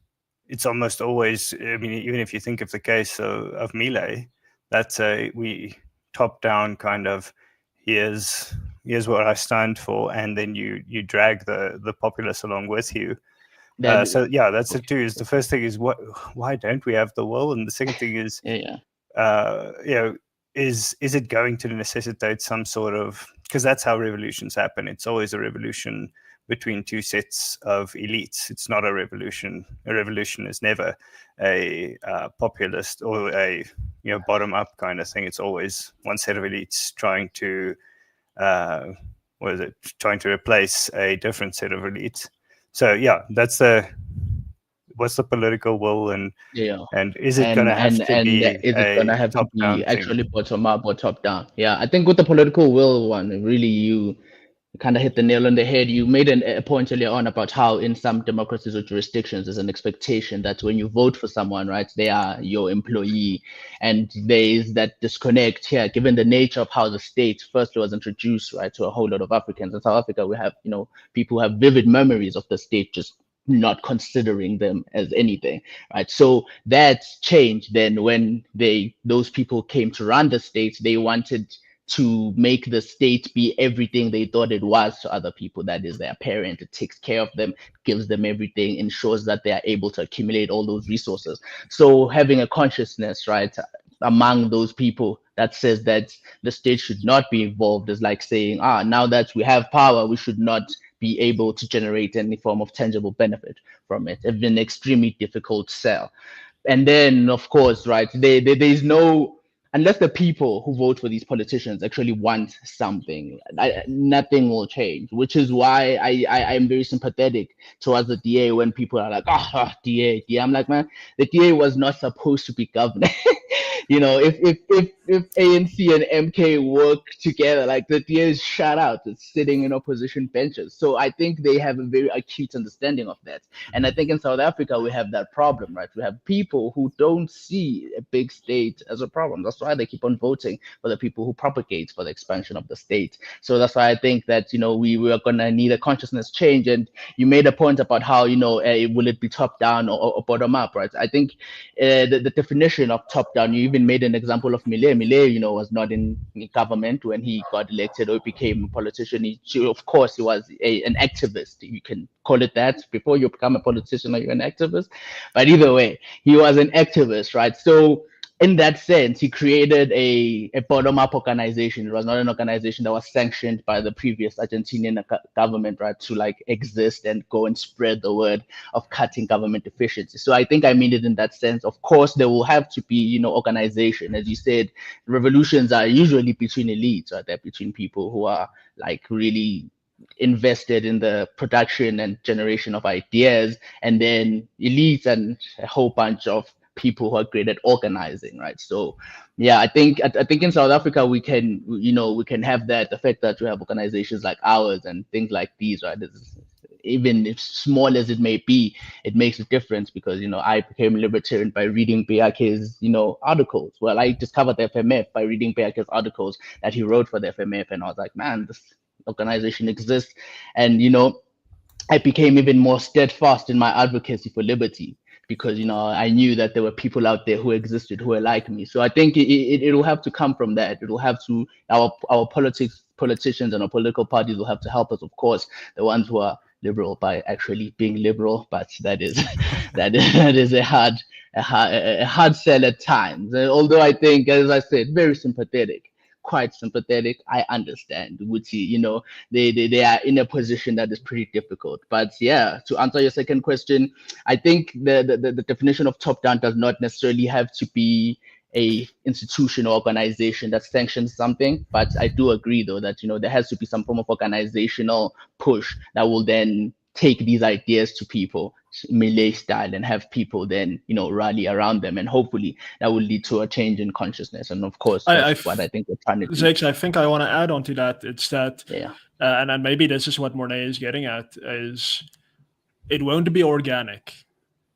It's almost always, I mean, even if you think of the case of Milei, that's we top-down kind of, here's what I stand for, and then you drag the populace along with you. So yeah, that's it too. Is the first thing is why don't we have the will, and the second thing is is it going to necessitate some sort of, because that's how revolutions happen. It's always a revolution between two sets of elites. It's not a revolution. A revolution is never a populist or a bottom-up kind of thing. It's always one set of elites trying to trying to replace a different set of elites. So yeah, what's the political will, and is it going to have to be actually bottom up or top down? Yeah, I think with the political will one, really you kind of hit the nail on the head. You made a point earlier on about how in some democracies or jurisdictions there's an expectation that when you vote for someone, right, they are your employee, and there is that disconnect here given the nature of how the state firstly was introduced, right, to a whole lot of Africans. In South Africa, we have people who have vivid memories of the state just not considering them as anything, right? So that changed then when those people came to run the state. They wanted to make the state be everything they thought it was to other people. That is their parent. It takes care of them, gives them everything, ensures that they are able to accumulate all those resources. So having a consciousness, right, among those people that says that the state should not be involved is like saying, now that we have power, we should not be able to generate any form of tangible benefit from it. It's been extremely difficult sell. And then, of course, right, there's no, unless the people who vote for these politicians actually want something, nothing will change, which is why I am very sympathetic towards the DA when people are like, DA. I'm like, man, the DA was not supposed to be governor. if ANC and MK work together, like the idea is shut out, it's sitting in opposition benches. So I think they have a very acute understanding of that. And I think in South Africa we have that problem, right? We have people who don't see a big state as a problem. That's why they keep on voting for the people who propagate for the expansion of the state. So that's why I think that we are gonna need a consciousness change. And you made a point about how will it be top down or bottom up, right? I think the definition of top down. You even made an example of Millet. Millet, was not in government when he got elected or became a politician. Of course, he was an activist. You can call it that. Before you become a politician, are you an activist? But either way, he was an activist, right? So in that sense, he created a bottom-up organization. It was not an organization that was sanctioned by the previous Argentinian government, right, to like exist and go and spread the word of cutting government efficiency. So I think I mean it in that sense. Of course, there will have to be, organization. As you said, revolutions are usually between elites, right? They're between people who are like really invested in the production and generation of ideas, and then elites and a whole bunch of people who are great at organizing, right? So yeah, I think in South Africa we can have that, the fact that we have organizations like ours and things like these, right? Even if small as it may be, it makes a difference, because I became libertarian by reading Beake's articles. Well, I discovered the FMF by reading Beake's articles that he wrote for the FMF, and I was like, man, this organization exists. And I became even more steadfast in my advocacy for liberty, because I knew that there were people out there who existed who were like me. So I think it will have to come from that. It will have to, our politicians and our political parties will have to help us, of course, the ones who are liberal, by actually being liberal. But that is that is a hard sell at times. Although I think, as I said, very sympathetic, quite sympathetic. I understand, Wuti, they are in a position that is pretty difficult. But yeah, to answer your second question, I think the definition of top down does not necessarily have to be a institution or organization that sanctions something. But I do agree, though, that there has to be some form of organizational push that will then take these ideas to people, Malay style, and have people then rally around them, and hopefully that will lead to a change in consciousness. And of course, that's what I think we're trying to do. Zex, I think I want to add on to that. It's that, yeah, and maybe this is what Morné is getting at, is it won't be organic.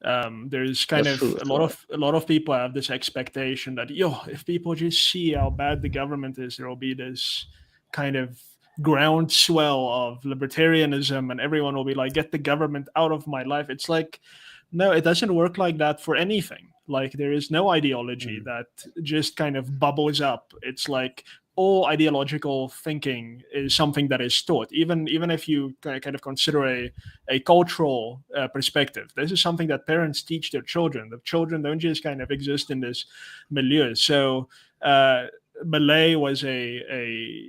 There's kind That's of true, a lot of people have this expectation that if people just see how bad the government is, there will be this kind of groundswell of libertarianism, and everyone will be like, get the government out of my life. It's like, no, it doesn't work like that for anything. Like, there is no ideology that just kind of bubbles up. It's like all ideological thinking is something that is taught, even if you kind of consider a cultural perspective. This is something that parents teach their children. The children don't just kind of exist in this milieu. So Malay was a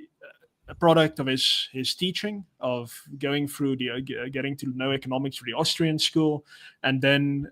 product of his teaching, of going through getting to know economics through the Austrian school, and then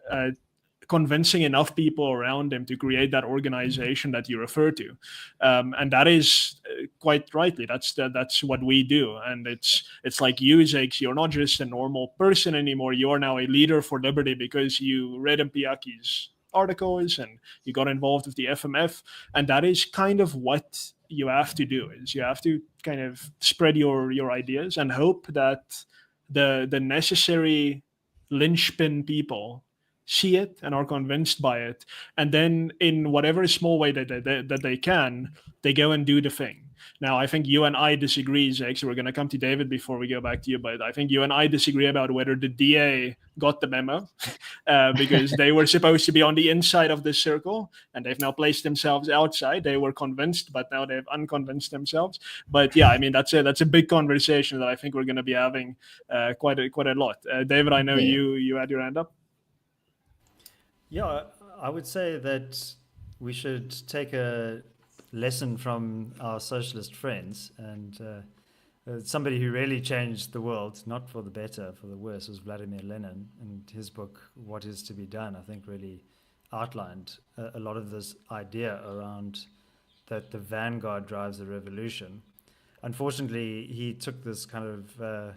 convincing enough people around him to create that organization that you refer to, and that is quite rightly that's what we do. And it's like you, Zakes, you're not just a normal person anymore. You are now a leader for liberty because you read Mpiaki's articles and you got involved with the FMF, and that is kind of what you have to do. Is you have to kind of spread your ideas and hope that the necessary linchpin people see it and are convinced by it, and then in whatever small way that they can, they go and do the thing. Now, I think you and I disagree, Zach, so we're going to come to David before we go back to you, but I think you and I disagree about whether the DA got the memo, because they were supposed to be on the inside of this circle, and they've now placed themselves outside. They were convinced, but now they've unconvinced themselves. But yeah, I mean, that's a big conversation that I think we're going to be having quite a lot. David, I know you had your hand up. Yeah, I would say that we should take a lesson from our socialist friends, and somebody who really changed the world, not for the better, for the worse, was Vladimir Lenin. And his book, What Is to Be Done, I think really outlined a lot of this idea around that the vanguard drives the revolution. Unfortunately, he took this kind of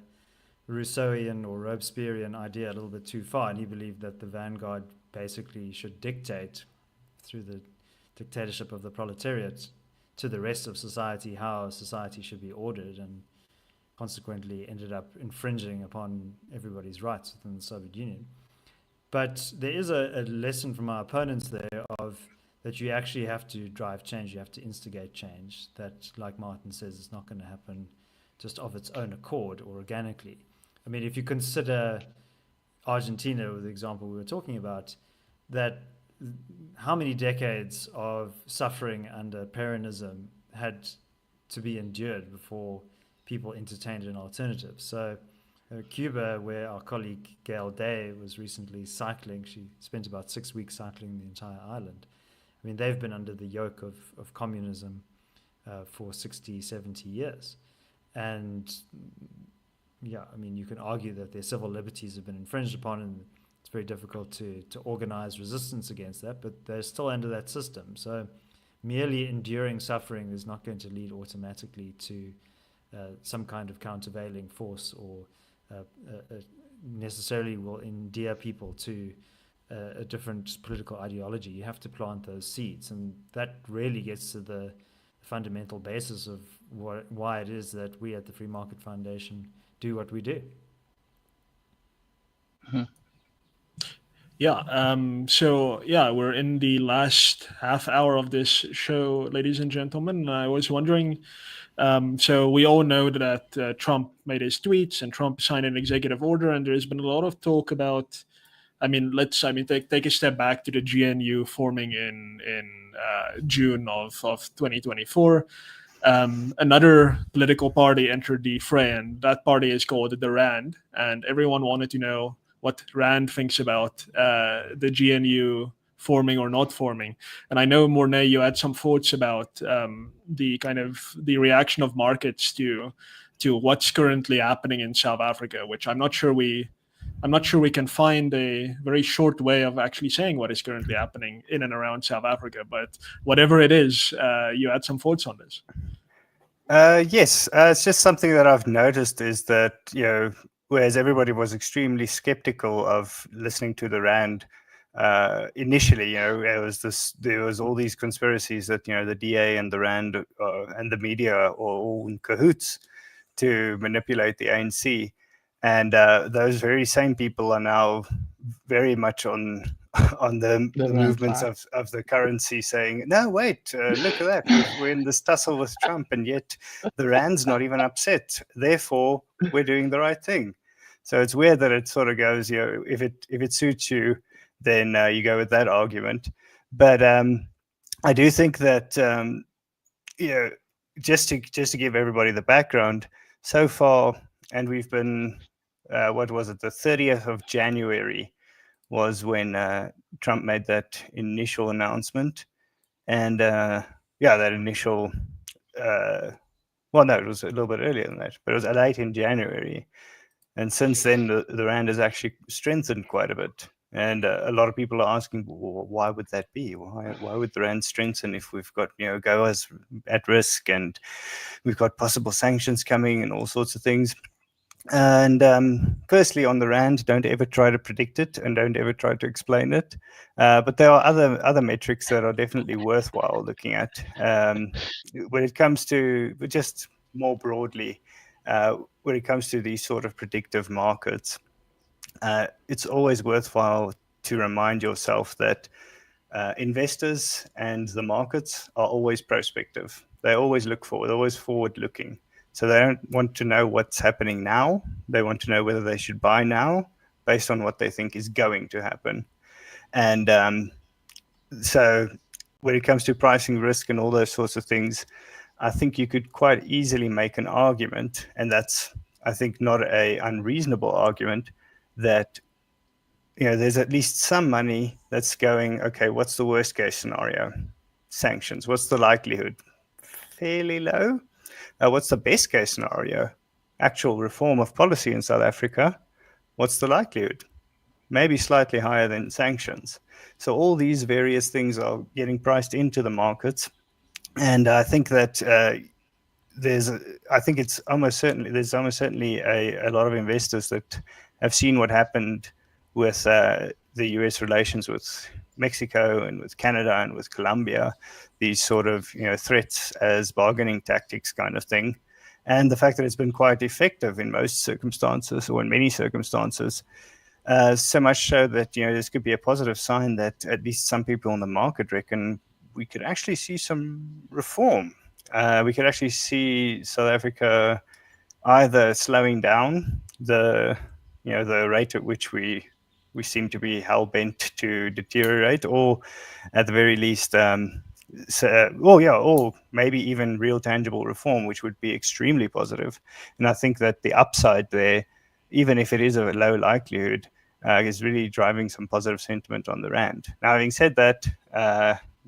Rousseauian or Robespierrean idea a little bit too far, and he believed that the vanguard basically should dictate through the dictatorship of the proletariat to the rest of society, how society should be ordered, and consequently ended up infringing upon everybody's rights within the Soviet Union. But there is a lesson from our opponents there of that you actually have to drive change, you have to instigate change, that, like Martin says, it's not going to happen just of its own accord or organically. I mean, if you consider Argentina, with the example we were talking about, that how many decades of suffering under Peronism had to be endured before people entertained an alternative. So Cuba, where our colleague Gail Day was recently cycling, she spent about 6 weeks cycling the entire island. I mean, they've been under the yoke of communism for 60, 70 years. And yeah, I mean, you can argue that their civil liberties have been infringed upon, and it's very difficult to organize resistance against that, but they're still under that system. So merely enduring suffering is not going to lead automatically to some kind of countervailing force, or necessarily will endear people to a different political ideology. You have to plant those seeds, and that really gets to the fundamental basis of why it is that we at the Free Market Foundation do what we do. Yeah. So yeah, we're in the last half hour of this show, ladies and gentlemen. And I was wondering. So we all know that Trump made his tweets and Trump signed an executive order, and there's been a lot of talk about. Take a step back to the GNU forming in June of 2024. Another political party entered the fray, and that party is called the RAND. And everyone wanted to know what RAND thinks about the GNU forming or not forming. And I know, Morné, you had some thoughts about the reaction of markets to what's currently happening in South Africa, which I'm not sure we can find a very short way of actually saying what is currently happening in and around South Africa. But whatever it is, you had some thoughts on this. Yes, it's just something that I've noticed is that, whereas everybody was extremely skeptical of listening to the RAND initially, there was all these conspiracies that, the DA and the RAND and the media are all in cahoots to manipulate the ANC. And those very same people are now very much on the movements of the currency, saying, no, wait, look at that. We're in this tussle with Trump, and yet the Rand's not even upset. Therefore, we're doing the right thing. So it's weird that it sort of goes, if it suits you, then you go with that argument. But I do think that, just to give everybody the background, so far, and we've been, what was it, the 30th of January was when Trump made that initial announcement. And that initial, well, no, it was a little bit earlier than that, but it was late in January. And since then, the Rand has actually strengthened quite a bit. And a lot of people are asking, well, why would that be? Why would the Rand strengthen if we've got, goers at risk, and we've got possible sanctions coming and all sorts of things? And firstly, on the Rand, don't ever try to predict it, and don't ever try to explain it. But there are other metrics that are definitely worthwhile looking at. When it comes to, just more broadly, when it comes to these sort of predictive markets, it's always worthwhile to remind yourself that investors and the markets are always prospective. They always look forward, they're always forward-looking. So they don't want to know what's happening now. They want to know whether they should buy now based on what they think is going to happen. And so when it comes to pricing risk and all those sorts of things, I think you could quite easily make an argument, and that's, I think, not an unreasonable argument, that there's at least some money that's going, okay, what's the worst case scenario? Sanctions. What's the likelihood? Fairly low. What's the best case scenario? Actual reform of policy in South Africa. What's the likelihood? Maybe slightly higher than sanctions. So all these various things are getting priced into the markets. And I think that there's almost certainly a lot of investors that have seen what happened with the US relations with Mexico and with Canada and with Colombia, these sort of threats as bargaining tactics kind of thing. And the fact that it's been quite effective in most circumstances, or in many circumstances, so much so that this could be a positive sign that at least some people on the market reckon we could actually see some reform. We could actually see South Africa either slowing down the rate at which we seem to be hell bent to deteriorate, or at the very least, or maybe even real tangible reform, which would be extremely positive. And I think that the upside there, even if it is a low likelihood, is really driving some positive sentiment on the rand. Now, having said that,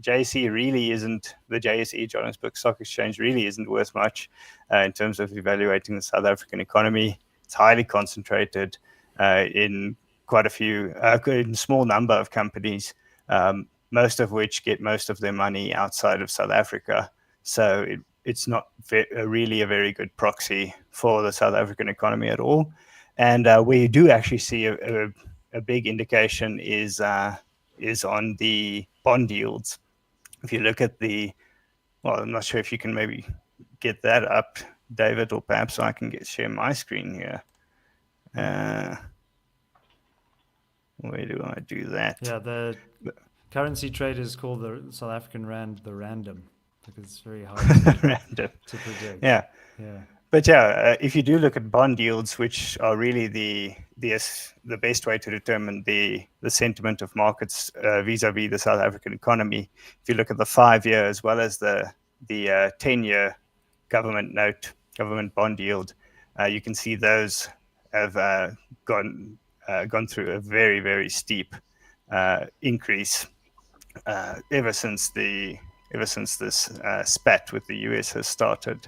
JSE really isn't, the JSE, Johannesburg Stock Exchange, really isn't worth much in terms of evaluating the South African economy. It's highly concentrated in quite a few, in a small number of companies, most of which get most of their money outside of South Africa. So it's not really a very good proxy for the South African economy at all. And where you do actually see a big indication is on the bond yields. If you look at I'm not sure if you can maybe get that up, David, or perhaps I can share my screen here. Where do I do that? Yeah, the currency traders call the South African rand the random, because it's very hard to predict. Yeah. But if you do look at bond yields, which are really the best way to determine the sentiment of markets vis-a-vis the South African economy, if you look at the 5-year as well as the 10-year government bond yield, you can see those have gone through a very, very steep increase ever since this spat with the US has started.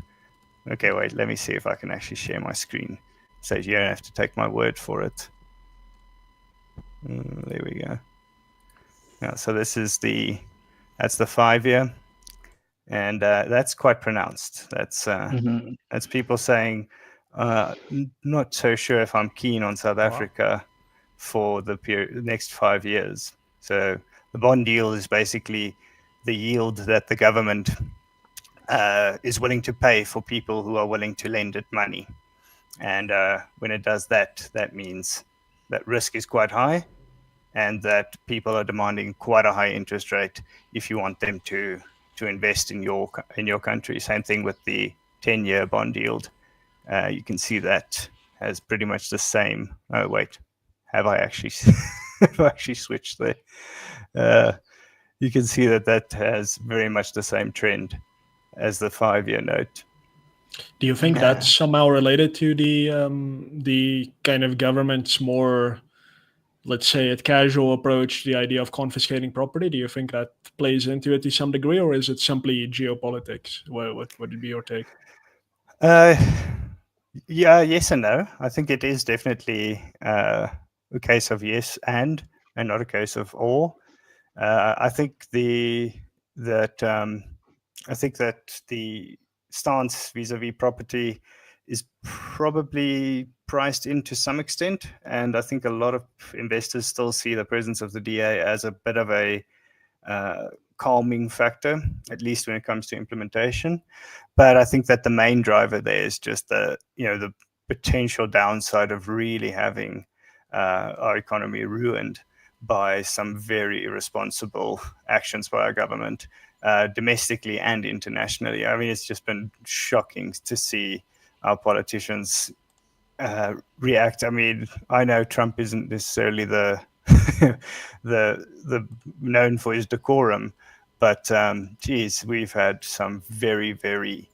Okay, wait, let me see if I can actually share my screen so you don't have to take my word for it. There we go. Yeah, so this is that's the 5-year, and that's quite pronounced. That's people saying, not so sure if I'm keen on South Africa for the next 5 years. So the bond yield is basically the yield that the government is willing to pay for people who are willing to lend it money. And when it does that, that means that risk is quite high, and that people are demanding quite a high interest rate if you want them to invest in your country. Same thing with the 10-year bond yield. You can see that has pretty much the same. Oh wait, have I actually switched there? You can see that has very much the same trend as the 5-year note. Do you think that's somehow related to the kind of government's more, let's say, a casual approach to the idea of confiscating property? Do you think that plays into it to some degree, or is it simply geopolitics? What would be your take? Yes and no. I think it is definitely a case of yes and not a case of or. I think that the stance vis-a-vis property is probably priced in to some extent, and I think a lot of investors still see the presence of the DA as a bit of a calming factor, at least when it comes to implementation. But I think that the main driver there is just the potential downside of really having our economy ruined by some very irresponsible actions by our government, domestically and internationally. I mean, it's just been shocking to see our politicians react. I mean, I know Trump isn't necessarily the known for his decorum, but geez, we've had some very, very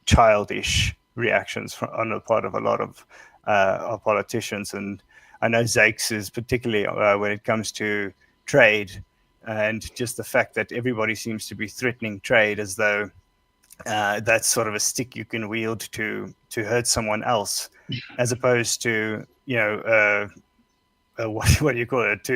childish reactions on the part of a lot of our politicians. And I know Zakes is particularly when it comes to trade, and just the fact that everybody seems to be threatening trade as though that's sort of a stick you can wield to hurt someone else, as opposed to what do you call it?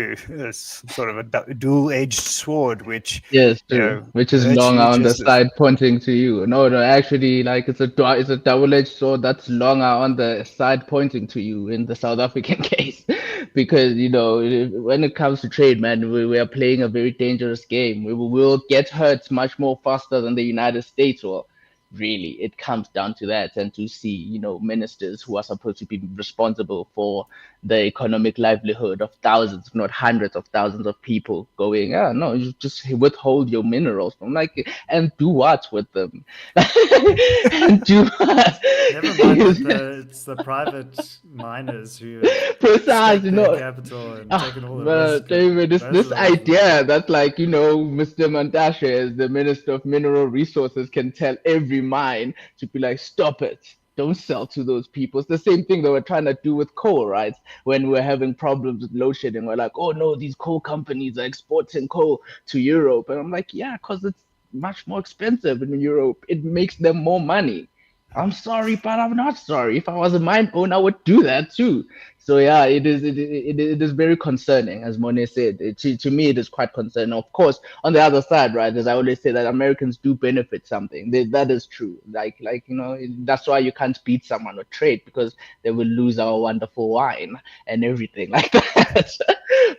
Sort of a dual-edged sword, which which is longer on the side pointing to you. No, actually, like it's a double-edged sword that's longer on the side pointing to you in the South African case. because when it comes to trade, man, we are playing a very dangerous game. We will get hurt much more faster than the United States will. Really, it comes down to that, and to see ministers who are supposed to be responsible for the economic livelihood of thousands, if not hundreds of thousands of people going, no, you just withhold your minerals. I'm like, and do what with them? And do what? Never mind that it's the private miners who Precise, staked their capital and taken all the risk. David, Those this are the ones idea that Mr. Mantashe, as the Minister of Mineral Resources, can tell every mine to be like, stop it. Don't sell to those people. It's the same thing that we're trying to do with coal, right? When we're having problems with load shedding, we're like, oh no, these coal companies are exporting coal to Europe. And I'm like, yeah, because it's much more expensive in Europe. It makes them more money. I'm sorry, but I'm not sorry. If I was a mine owner, I would do that too. So yeah, it is very concerning, as Morné said. To me, it is quite concerning. Of course, on the other side, right, as I always say, that Americans do benefit something. That is true. That's why you can't beat someone with trade, because they will lose our wonderful wine and everything like that.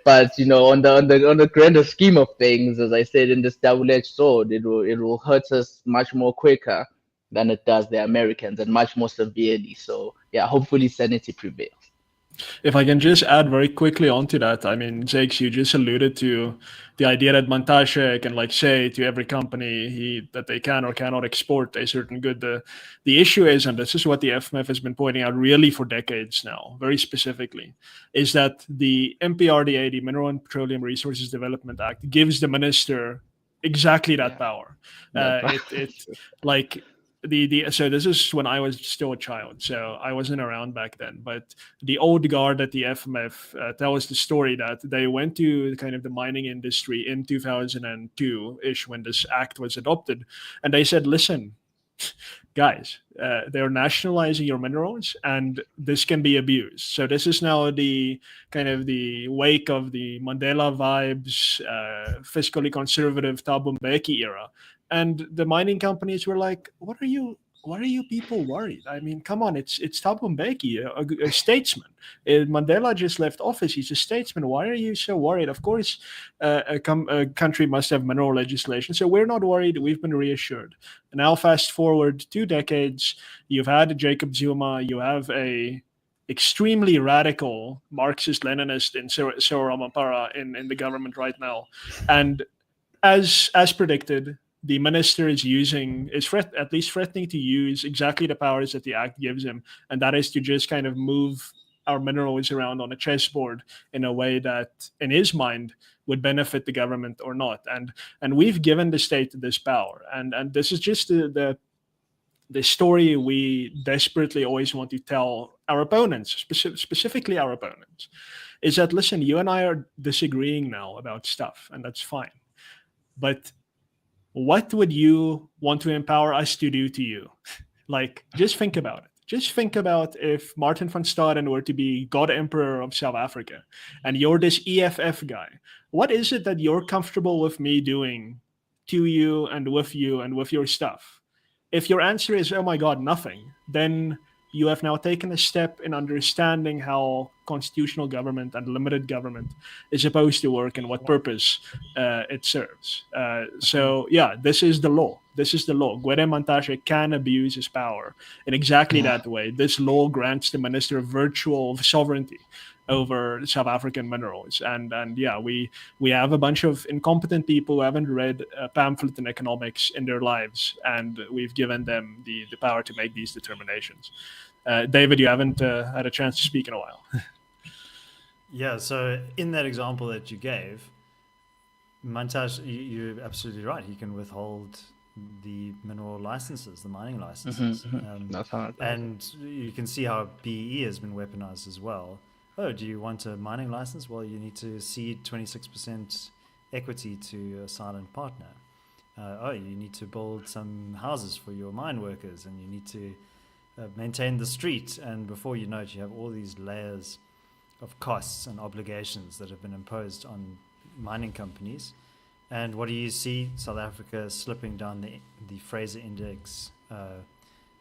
But on the grander scheme of things, as I said, in this double-edged sword, it will hurt us much more quicker than it does the Americans, and much more severely. So yeah, hopefully sanity prevails. If I can just add very quickly onto that, I mean, Jakes, you just alluded to the idea that Mantashe can say to every company that they can or cannot export a certain good. The issue is, and this is what the FMF has been pointing out really for decades now, very specifically, is that the MPRDA, the Mineral and Petroleum Resources Development Act, gives the minister exactly that power. So this is when I was still a child, so I wasn't around back then. But the old guard at the FMF tells the story that they went to kind of the mining industry in 2002-ish when this act was adopted, and they said, "Listen, guys, they're nationalizing your minerals, and this can be abused." So this is now the kind of the wake of the Mandela vibes, fiscally conservative Thabo Mbeki era. And the mining companies were like, why are you people worried? I mean, come on, it's Thabo Mbeki, a statesman. Mandela just left office. He's a statesman. Why are you so worried? Of course, a country must have mineral legislation. So we're not worried. We've been reassured. And now fast forward 2 decades, you've had Jacob Zuma, you have a extremely radical Marxist-Leninist in Cyril Ramaphosa in the government right now. And as predicted, the minister is at least threatening to use exactly the powers that the act gives him, and that is to just kind of move our minerals around on a chessboard in a way that, in his mind, would benefit the government or not. And we've given the state this power, and this is just the story we desperately always want to tell our opponents, specifically our opponents, is that, listen, you and I are disagreeing now about stuff, and that's fine, but what would you want to empower us to do to you? Just think about it. Just think about if Martin van Staden were to be God Emperor of South Africa, and you're this EFF guy. What is it that you're comfortable with me doing to you and with your stuff? If your answer is, oh my God, nothing, then you have now taken a step in understanding how constitutional government and limited government is supposed to work and what purpose it serves. So yeah, this is the law. This is the law. Gwede Mantashe can abuse his power in exactly that way. This law grants the minister virtual sovereignty over South African minerals. And yeah, we have a bunch of incompetent people who haven't read a pamphlet in economics in their lives, and we've given them the power to make these determinations. David, you haven't had a chance to speak in a while. Yeah, so in that example that you gave, Mantashe, you're absolutely right. He can withhold the mineral licenses, the mining licenses. That's how and you can see how BEE has been weaponized as well. Oh, do you want a mining license? Well, you need to cede 26% equity to a silent partner. You need to build some houses for your mine workers, and you need to maintain the street. And before you know it, you have all these layers of costs and obligations that have been imposed on mining companies. And what do you see? South Africa slipping down the Fraser Index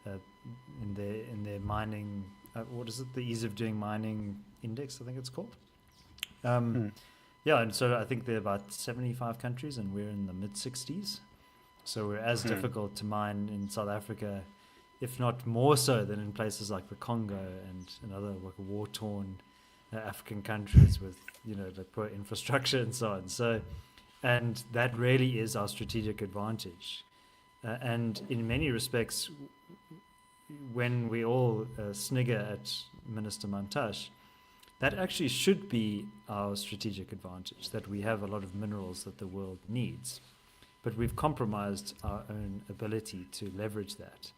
in their mining. What is it? The ease of doing mining index, I think it's called. Yeah, and so I think there are about 75 countries, and we're in the mid-60s. So we're as difficult to mine in South Africa, if not more so than in places like the Congo and other like war-torn African countries with, the poor infrastructure and so on. So, and that really is our strategic advantage. And in many respects, when we all snigger at Minister Mantashe, that actually should be our strategic advantage, that we have a lot of minerals that the world needs. But we've compromised our own ability to leverage that.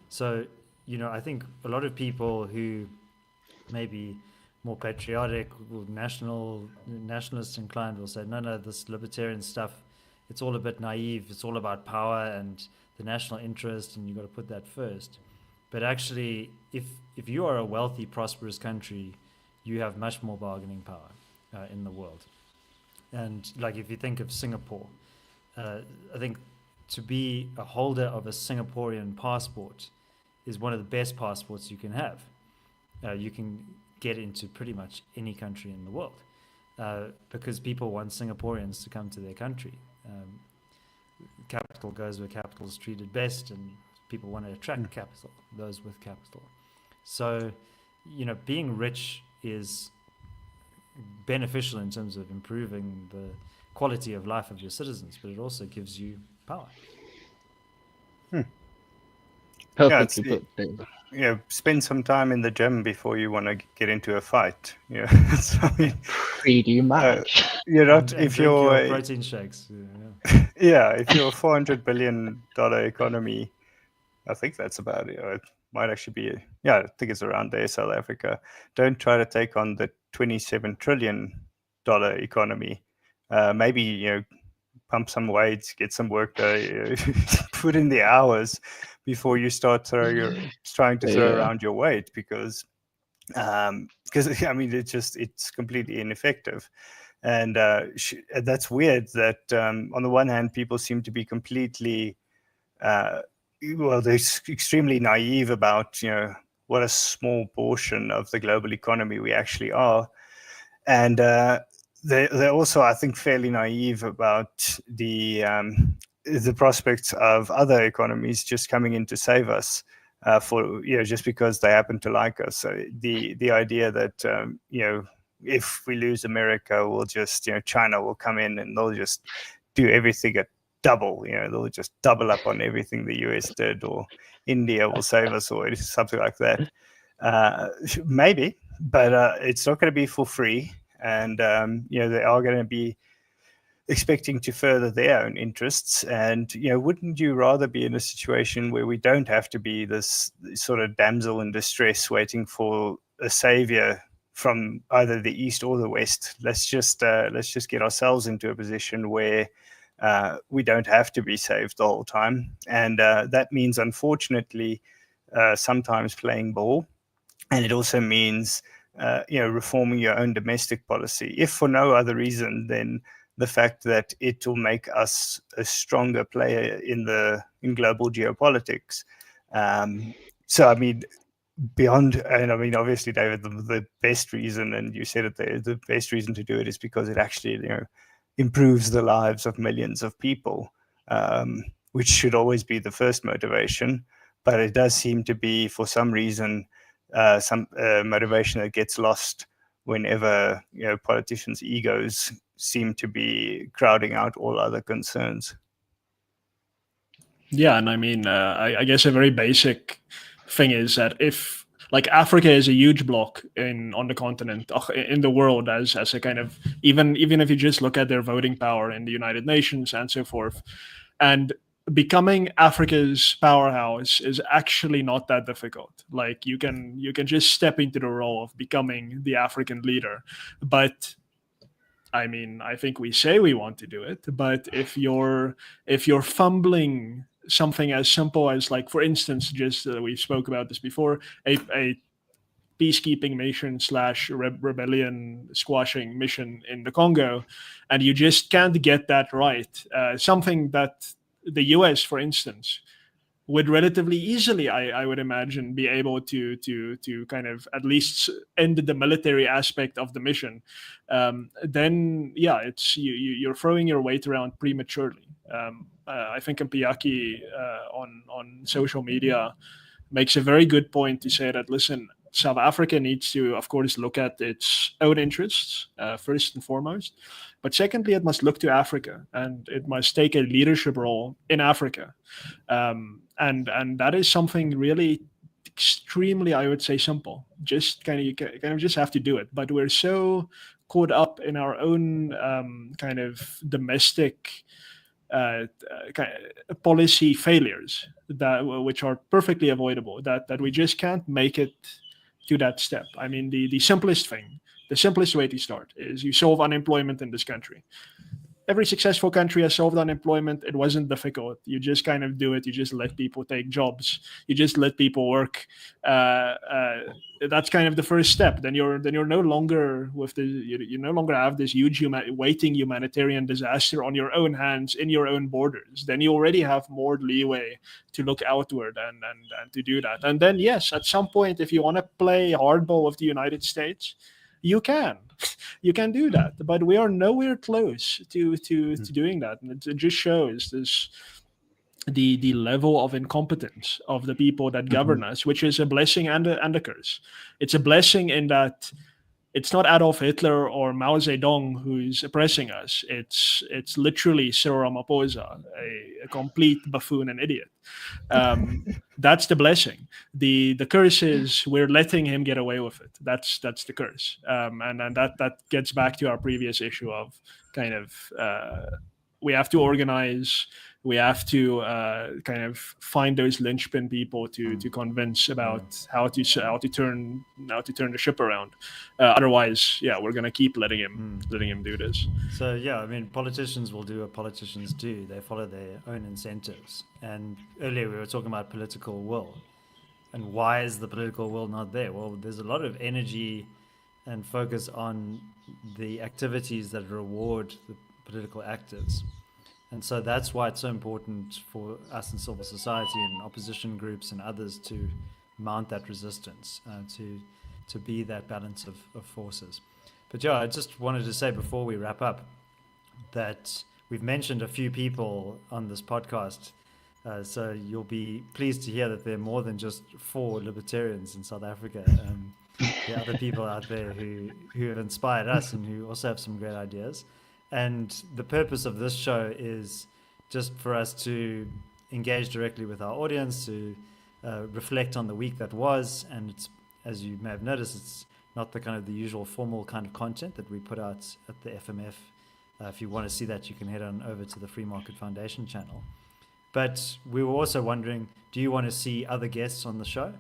So, I think a lot of people who may be more patriotic or nationalist inclined will say, no, this libertarian stuff, it's all a bit naive. It's all about power and the national interest, and you've got to put that first. But actually, if you are a wealthy, prosperous country, you have much more bargaining power in the world. And like if you think of Singapore, I think to be a holder of a Singaporean passport is one of the best passports you can have. You can get into pretty much any country in the world because people want Singaporeans to come to their country. Capital goes where capital is treated best, and people want to attract capital, those with capital. So, being rich is beneficial in terms of improving the quality of life of your citizens, but it also gives you power. Perfectly put, David. Spend some time in the gym before you want to get into a fight. So, Pretty much. you're not And if drink you're your protein shakes. if you're a $400 billion economy, I think that's about it. Or it might actually be, I think it's around there, South Africa. Don't try to take on the $27 trillion economy. Maybe, pump some weights, get some work done, put in the hours before you start trying to throw around your weight, because it's completely ineffective. And that's weird that on the one hand, people seem to be completely they're extremely naive about what a small portion of the global economy we actually are, and they're also, I think, fairly naive about the prospects of other economies just coming in to save us just because they happen to like us. So the idea that if we lose America, we'll just China will come in and they'll just do everything at double. They'll just double up on everything the US did, or India will save us, or something like that. Maybe, but it's not going to be for free. And they are going to be expecting to further their own interests. And wouldn't you rather be in a situation where we don't have to be this sort of damsel in distress waiting for a savior from either the east or the west? Let's just get ourselves into a position where we don't have to be saved the whole time. And that means, unfortunately, sometimes playing ball, and it also means reforming your own domestic policy, if for no other reason than the fact that it will make us a stronger player in global geopolitics. So, I mean, obviously, David, the best reason, and you said it there, the best reason to do it is because it actually, improves the lives of millions of people, which should always be the first motivation. But it does seem to be, for some reason, some motivation that gets lost whenever politicians' egos seem to be crowding out all other concerns. Yeah, and I mean, I guess a very basic thing is that if, like, Africa is a huge bloc on the continent, in the world, as a kind of, even if you just look at their voting power in the United Nations and so forth, and becoming Africa's powerhouse is actually not that difficult. Like, you can just step into the role of becoming the African leader. But I mean, I think we say we want to do it, but if you're fumbling something as simple as, like, for instance, just we spoke about this before, a peacekeeping mission / rebellion squashing mission in the Congo, and you just can't get that right. Something that the US, for instance, would relatively easily, I would imagine, be able to kind of at least end the military aspect of the mission, then yeah, you're throwing your weight around prematurely. I think Mpiaki on social media makes a very good point to say that, listen, South Africa needs to, of course, look at its own interests first and foremost. But secondly, it must look to Africa, and it must take a leadership role in Africa. And that is something really extremely, I would say, simple. Just kind of just have to do it. But we're so caught up in our own kind of domestic policy failures which are perfectly avoidable, that we just can't make it to that step. I mean, the simplest thing, the simplest way to start is you solve unemployment in this country. Every successful country has solved unemployment. It wasn't difficult. You just kind of do it. You just let people take jobs. You just let people work. That's kind of the first step. Then you're no longer with the you no longer have this huge waiting humanitarian disaster on your own hands in your own borders. Then you already have more leeway to look outward and to do that. And then yes, at some point, if you want to play hardball with the United States, you can do that, but we are nowhere close to doing that, and it just shows this the level of incompetence of the people that govern us, which is a blessing and a curse. It's a blessing in that it's not Adolf Hitler or Mao Zedong who's oppressing us. It's literally Cyril Ramaphosa, a complete buffoon and idiot. That's the blessing. The curse is we're letting him get away with it. That's the curse. And that gets back to our previous issue of kind of we have to organize. We have to kind of find those linchpin people to convince about how to turn the ship around. Otherwise, yeah, we're gonna keep letting him do this. So yeah, I mean, politicians will do what politicians do. They follow their own incentives. And earlier we were talking about political will, and why is the political will not there? Well, there's a lot of energy and focus on the activities that reward the political actors. And so that's why it's so important for us in civil society and opposition groups and others to mount that resistance, to be that balance of forces. But yeah, I just wanted to say before we wrap up that we've mentioned a few people on this podcast, so you'll be pleased to hear that there are more than just 4 libertarians in South Africa. There are other people out there who have inspired us and who also have some great ideas. And the purpose of this show is just for us to engage directly with our audience, to reflect on the week that was. And it's, as you may have noticed, it's not the kind of the usual formal kind of content that we put out at the FMF. If you want to see that, you can head on over to the Free Market Foundation channel. But we were also wondering, do you want to see other guests on the show?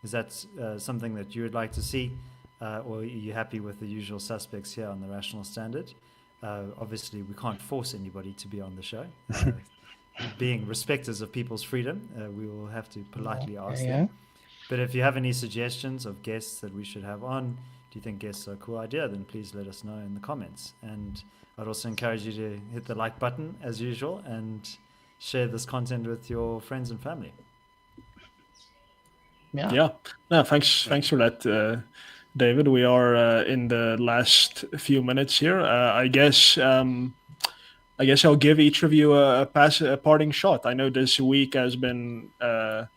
Is that something that you would like to see? Or are you happy with the usual suspects here on the Rational Standard? Obviously, we can't force anybody to be on the show. Being respecters of people's freedom, we will have to politely ask them. But if you have any suggestions of guests that we should have on, do you think guests are a cool idea, then please let us know in the comments. And I'd also encourage you to hit the like button as usual and share this content with your friends and family. Yeah. No, thanks for that, David. We are in the last few minutes here. I guess I'll give each of you a parting shot. I know this week has been a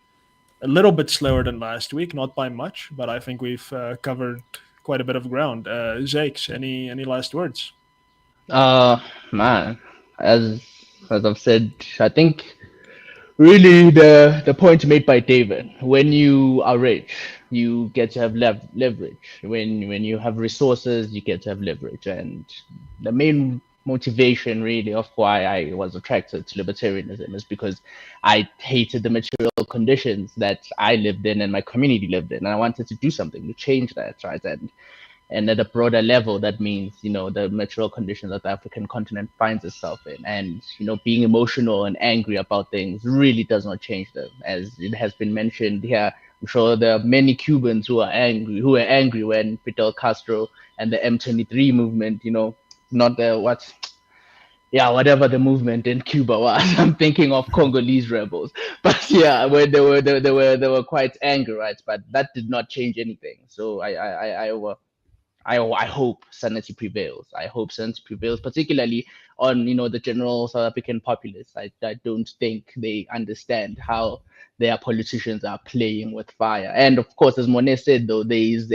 little bit slower than last week, not by much, but I think we've covered quite a bit of ground. Zakes, any last words? Man, as I've said, I think really the point made by David, when you are rich, you get to have leverage. When you have resources, you get to have leverage. And the main motivation really of why I was attracted to libertarianism is because I hated the material conditions that I lived in and my community lived in. And I wanted to do something to change that, right? And at a broader level, that means, the material conditions that the African continent finds itself in. And, being emotional and angry about things really does not change them. As it has been mentioned here, I'm sure there are many Cubans who were angry when Fidel Castro and the M23 movement, not the yeah, whatever the movement in Cuba was. I'm thinking of Congolese rebels, but yeah, where they were quite angry, right? But that did not change anything. So I hope sanity prevails. I hope sanity prevails, particularly on the general South African populace. I don't think they understand how their politicians are playing with fire. And of course, as Morné said, though, there is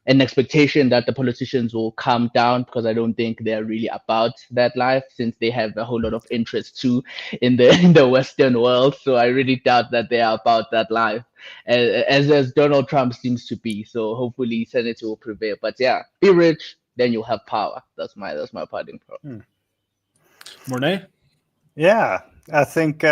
an expectation that the politicians will calm down, because I don't think they're really about that life, since they have a whole lot of interest too in the in the Western world. So I really doubt that they are about that life, as Donald Trump seems to be. So hopefully sanity will prevail. But yeah, be rich, then you'll have power. That's my parting thought. Morné? Yeah, I think,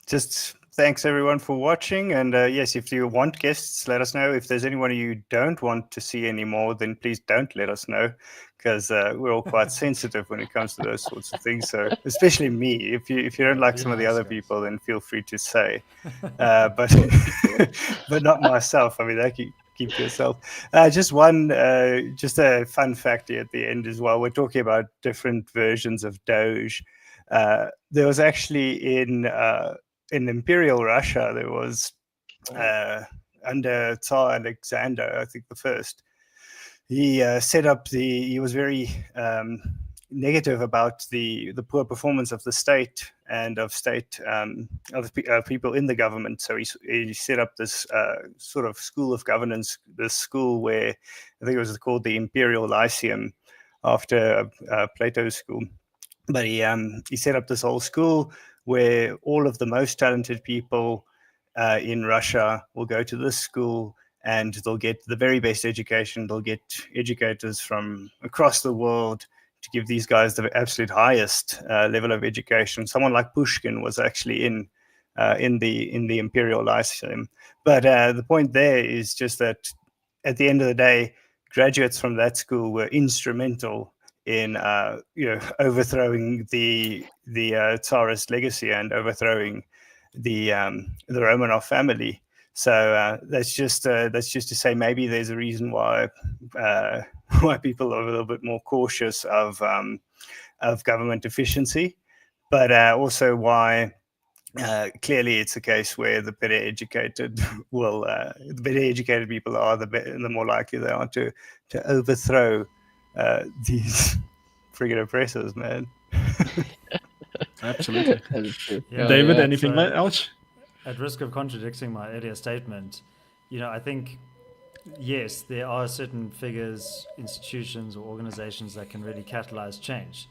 just thanks everyone for watching. And yes, if you want guests, let us know. If there's anyone you don't want to see anymore, then please don't let us know, because we're all quite sensitive when it comes to those sorts of things. So especially me, if you don't like some of the other people, then feel free to say. But but not myself. I mean, that keep to yourself. Just a fun fact here at the end as well. We're talking about different versions of DOGE. There was actually in Imperial Russia, there was under Tsar Alexander, I think the first. He set up he was very negative about the poor performance of the state and of people in the government. So he set up this sort of school of governance, this school where I think it was called the Imperial Lyceum, after Plato's school. But he set up this whole school where all of the most talented people in Russia will go to this school, and they'll get the very best education. They'll get educators from across the world to give these guys the absolute highest level of education. Someone like Pushkin was actually in the Imperial Lyceum. But the point there is just that at the end of the day, graduates from that school were instrumental in overthrowing the Tsarist legacy and overthrowing the Romanov family. So that's just to say maybe there's a reason why people are a little bit more cautious of government efficiency, but also why clearly it's a case where the better educated people are, the more likely they are to overthrow these friggin' oppressors, man. Absolutely. Yeah, David, yeah. anything else? At risk of contradicting my earlier statement, I think, yes, there are certain figures, institutions, or organizations that can really catalyze change.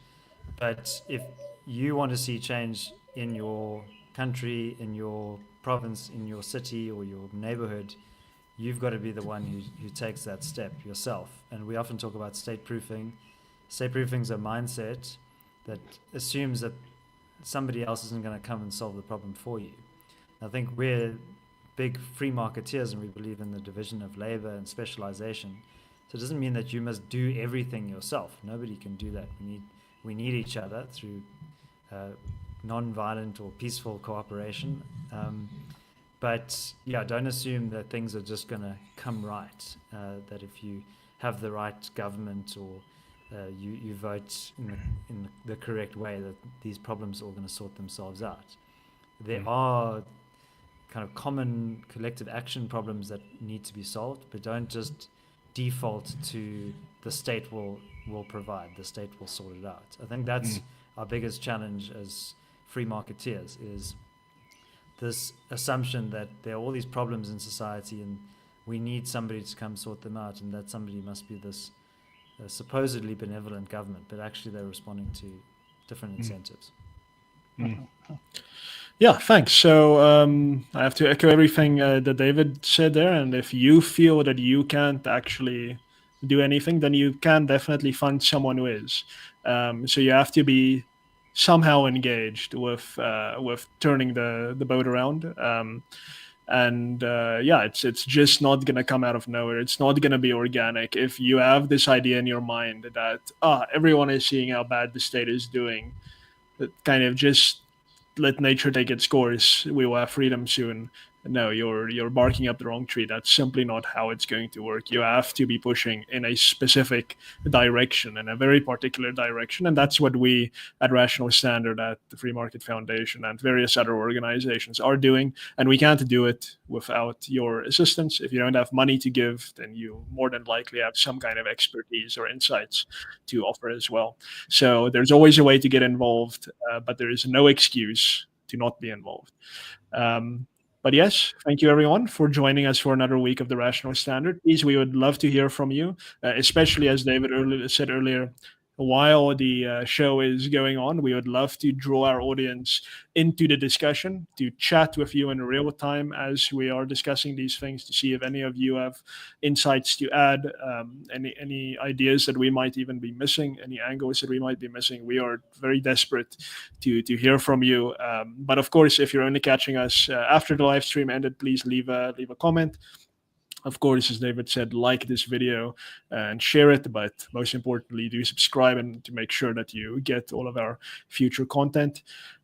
But if you want to see change in your country, in your province, in your city, or your neighborhood, you've got to be the one who takes that step yourself. And we often talk about state proofing. State proofing is a mindset that assumes that somebody else isn't going to come and solve the problem for you. I think we're big free marketeers, and we believe in the division of labor and specialization. So it doesn't mean that you must do everything yourself. Nobody can do that. We need each other through non-violent or peaceful cooperation. But yeah, don't assume that things are just going to come right. That if you have the right government, or you vote in the correct way, that these problems are all going to sort themselves out. There are kind of common collective action problems that need to be solved, but don't just default to the state will provide, the state will sort it out. I think that's our biggest challenge as free marketeers, is this assumption that there are all these problems in society and we need somebody to come sort them out, and that somebody must be this supposedly benevolent government, but actually they're responding to different incentives. Yeah, thanks. So I have to echo everything that David said there. And if you feel that you can't actually do anything, then you can definitely find someone who is. So you have to be somehow engaged with turning the boat around. It's just not gonna come out of nowhere. It's not gonna be organic. If you have this idea in your mind that everyone is seeing how bad the state is doing, that kind of just let nature take its course. We will have freedom soon. no, you're barking up the wrong tree. That's simply not how it's going to work. You have to be pushing in a specific direction, in a very particular direction, and that's what we at Rational Standard, at the Free Market Foundation, and various other organizations are doing. And we can't do it without your assistance. If you don't have money to give, then you more than likely have some kind of expertise or insights to offer as well. So there's always a way to get involved, but there is no excuse to not be involved. But yes, thank you everyone for joining us for another week of the Rational Standard. Please, we would love to hear from you, especially as David said earlier, while the show is going on, we would love to draw our audience into the discussion, to chat with you in real time as we are discussing these things, to see if any of you have insights to add, any ideas that we might even be missing, any angles that we might be missing. We are very desperate to hear from you. But of course, if you're only catching us after the live stream ended, please leave a comment. Of course, as David said, like this video and share it, but most importantly, do subscribe and to make sure that you get all of our future content.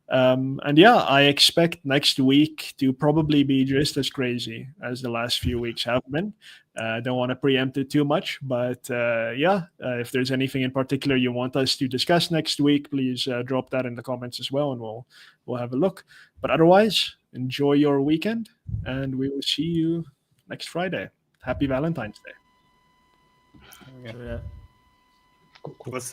And yeah, I expect next week to probably be just as crazy as the last few weeks have been. Don't want to preempt it too much, but if there's anything in particular you want us to discuss next week, please drop that in the comments as well, and we'll have a look. But otherwise, enjoy your weekend, and we will see you next Friday. Happy Valentine's Day. Yeah. What's